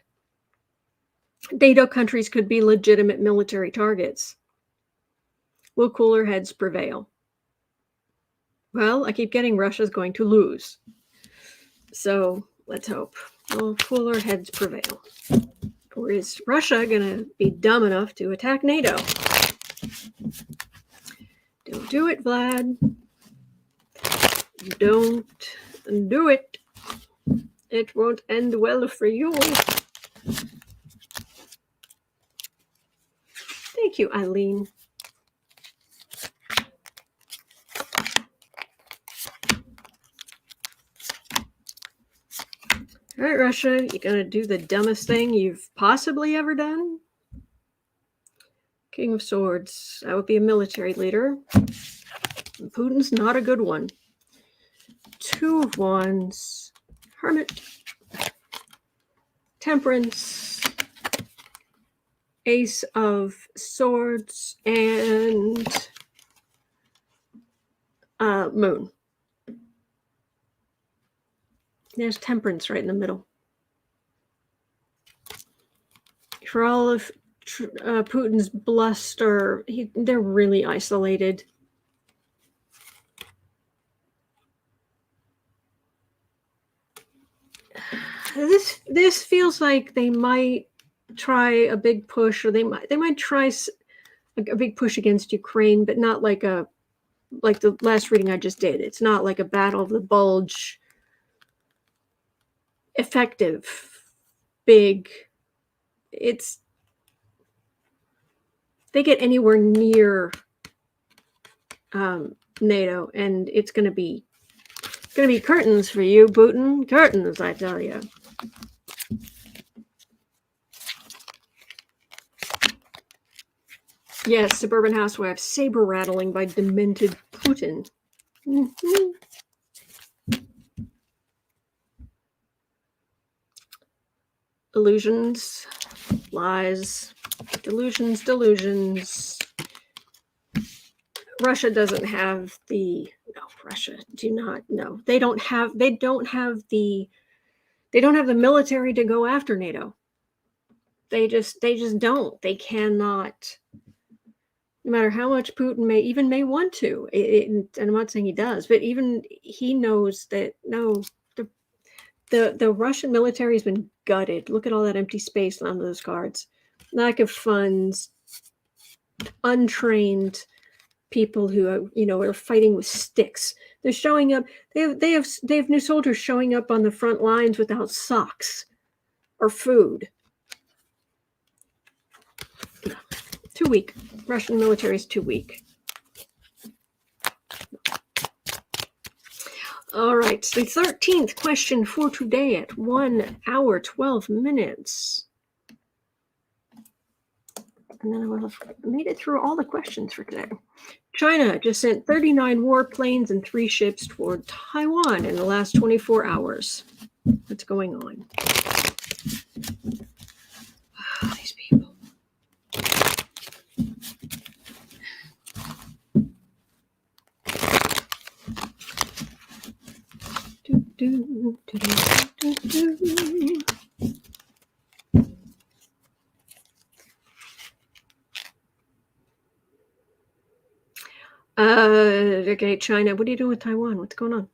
A: NATO countries could be legitimate military targets. Will cooler heads prevail? Well, I keep getting Russia's going to lose. So let's hope. Will cooler heads prevail? Or is Russia going to be dumb enough to attack NATO? Don't do it, Vlad. Don't do it. It won't end well for you. Thank you, Eileen. All right, Russia, you're going to do the dumbest thing you've possibly ever done? King of Swords. That would be a military leader. Putin's not a good one. 2 of Wands. Hermit. Temperance. Ace of Swords. And Moon. There's temperance right in the middle. For all of Putin's bluster, they're really isolated. This feels like they might try a big push, or they might try a big push against Ukraine, but not like the last reading I just did. It's not like a battle of the Bulge, effective, big. They get anywhere near NATO, and it's going to be curtains for you, Putin. Curtains, I tell you. Yes, Suburban Housewives, saber rattling by demented Putin. Mm-hmm. Illusions, lies, delusions. Russia doesn't have the Russia do not no. They don't have the military to go after NATO. They just don't. They cannot. No matter how much Putin may want to, and I'm not saying he does, but even he knows that the Russian military has been gutted. Look at all that empty space on those cards. Lack of funds, untrained people who are fighting with sticks. They're showing up. They have new soldiers showing up on the front lines without socks or food. Too weak. Russian military is too weak. All right, the 13th question for today at 1 hour, 12 minutes. And then I will have made it through all the questions for today. China just sent 39 warplanes and 3 ships toward Taiwan in the last 24 hours. What's going on? Oh, these people. Okay, China. What are you doing with Taiwan? What's going on?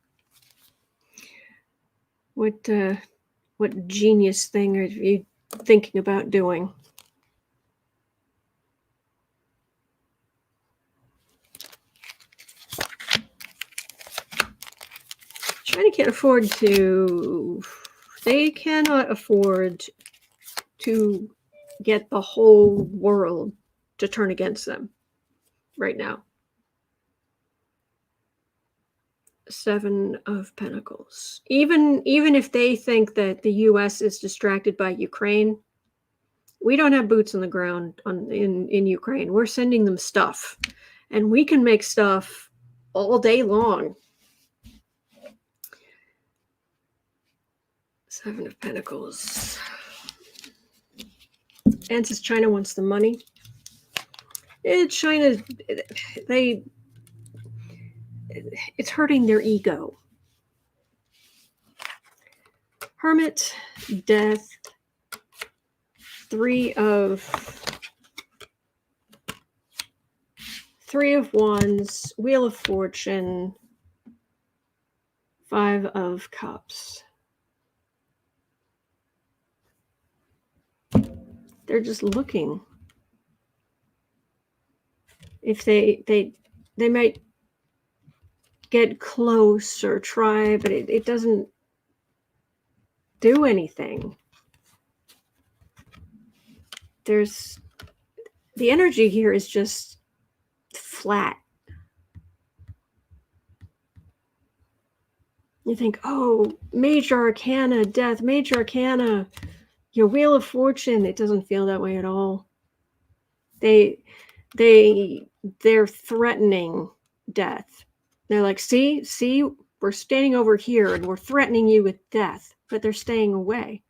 A: What genius thing are you thinking about doing? China can't afford to. They cannot afford to get the whole world to turn against them right now. 7 of Pentacles. Even if they think that the U.S. is distracted by Ukraine, we don't have boots on the ground in Ukraine. We're sending them stuff, and we can make stuff all day long. 7 of Pentacles. And says China wants the money. China, it's hurting their ego. Hermit, death, 3 of Wands, Wheel of Fortune, 5 of Cups. They're just looking. If they might get close or try, but it doesn't do anything. The energy here is just flat. You think, oh, major arcana, death, major arcana, your Wheel of Fortune. It doesn't feel that way at all. They're threatening death. They're like, see, we're standing over here and we're threatening you with death, but they're staying away.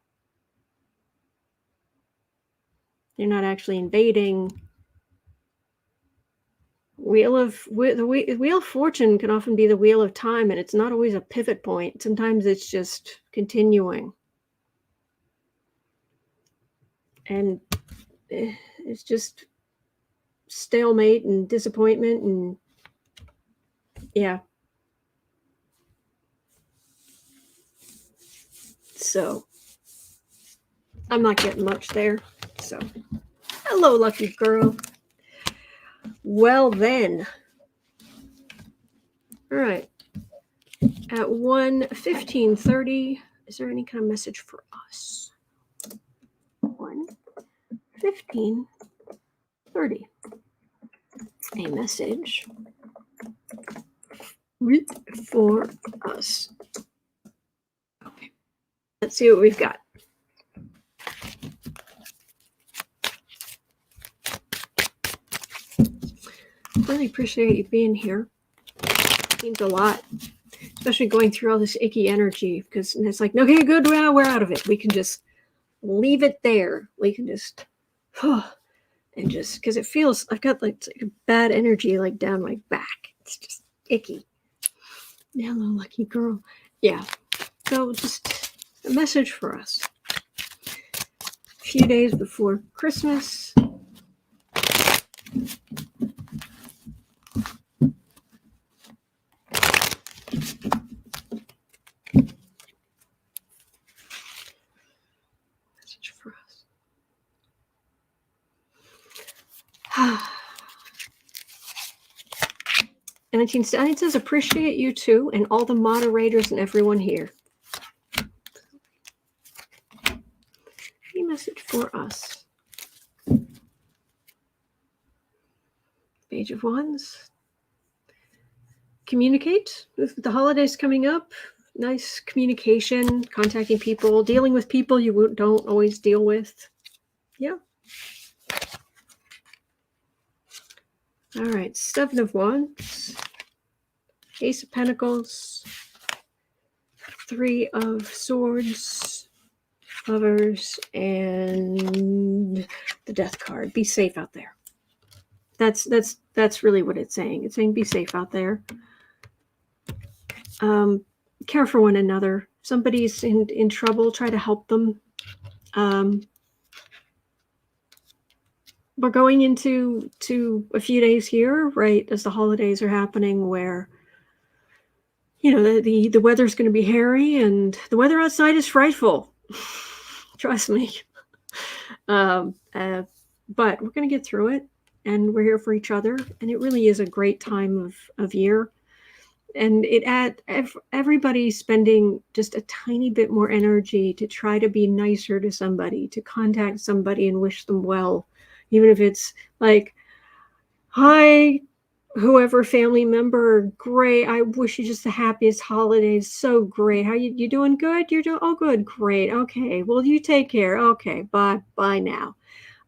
A: They're not actually invading. the wheel of fortune can often be the wheel of time, and it's not always a pivot point. Sometimes it's just continuing. And it's just stalemate and disappointment, and yeah. So I'm not getting much there. So hello, lucky girl. Well then. All right. At 1:15:30, is there any kind of message for us? 1:15:30. A message for us. Okay. Let's see what we've got. Really appreciate you being here. It means a lot, especially going through all this icky energy, because it's like, okay, good, we're out of it. We can just leave it there. We can just, and just, because it feels, I've got like a bad energy like down my back. It's just icky. Hello, lucky girl. Yeah. So just a message for us. A few days before Christmas. Message for us. And it says, appreciate you too, and all the moderators and everyone here. Any message for us? Page of Wands. Communicate with the holidays coming up. Nice communication, contacting people, dealing with people you don't always deal with. Yeah. All right, Seven of Wands, Ace of Pentacles, Three of Swords, Lovers, and the Death card. Be safe out there. That's really what it's saying. It's saying be safe out there. Care for one another. Somebody's in trouble, try to help them. We're going into a few days here, right, as the holidays are happening, where, you know, the weather's going to be hairy, and the weather outside is frightful. Trust me. But we're going to get through it, and we're here for each other, and it really is a great time of year. And everybody spending just a tiny bit more energy to try to be nicer to somebody, to contact somebody and wish them well. Even if it's like, hi, whoever family member, great. I wish you just the happiest holidays. So great. How you doing? Good? You're doing, oh, good. Great. Okay. Well, you take care. Okay. Bye now.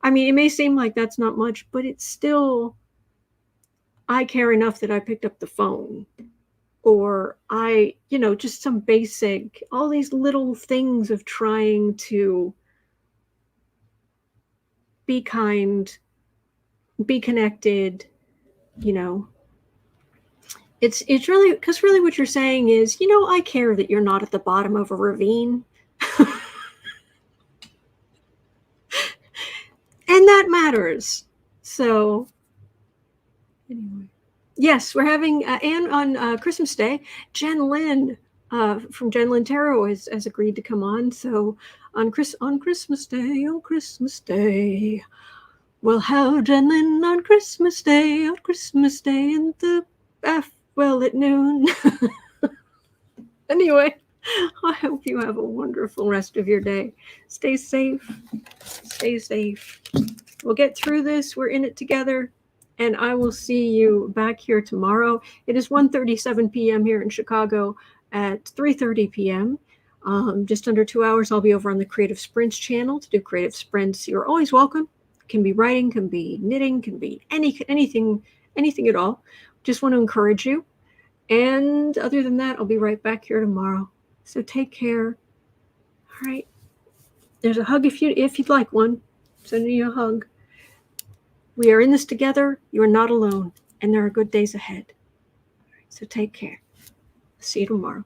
A: I mean, it may seem like that's not much, but it's still, I care enough that I picked up the phone. Or just some basic, all these little things of trying to be kind, be connected, it's really, because really what you're saying is, I care that you're not at the bottom of a ravine. And that matters. So anyway, yes, we're having, and on Christmas Day, Jen Lynn from Jen Lynn Tarot has agreed to come on. So on Christmas Day, we'll have Jen Lynn on Christmas Day, in the at noon. Anyway, I hope you have a wonderful rest of your day. Stay safe. We'll get through this. We're in it together. And I will see you back here tomorrow. It is 1:37 p.m. here in Chicago. At 3:30 p.m., just under 2 hours, I'll be over on the Creative Sprints channel to do creative sprints. You're always welcome. Can be writing, can be knitting, can be anything at all. Just want to encourage you. And other than that, I'll be right back here tomorrow. So take care. All right. There's a hug if you'd like one. Sending you a hug. We are in this together. You are not alone. and there are good days ahead. So take care. See you tomorrow.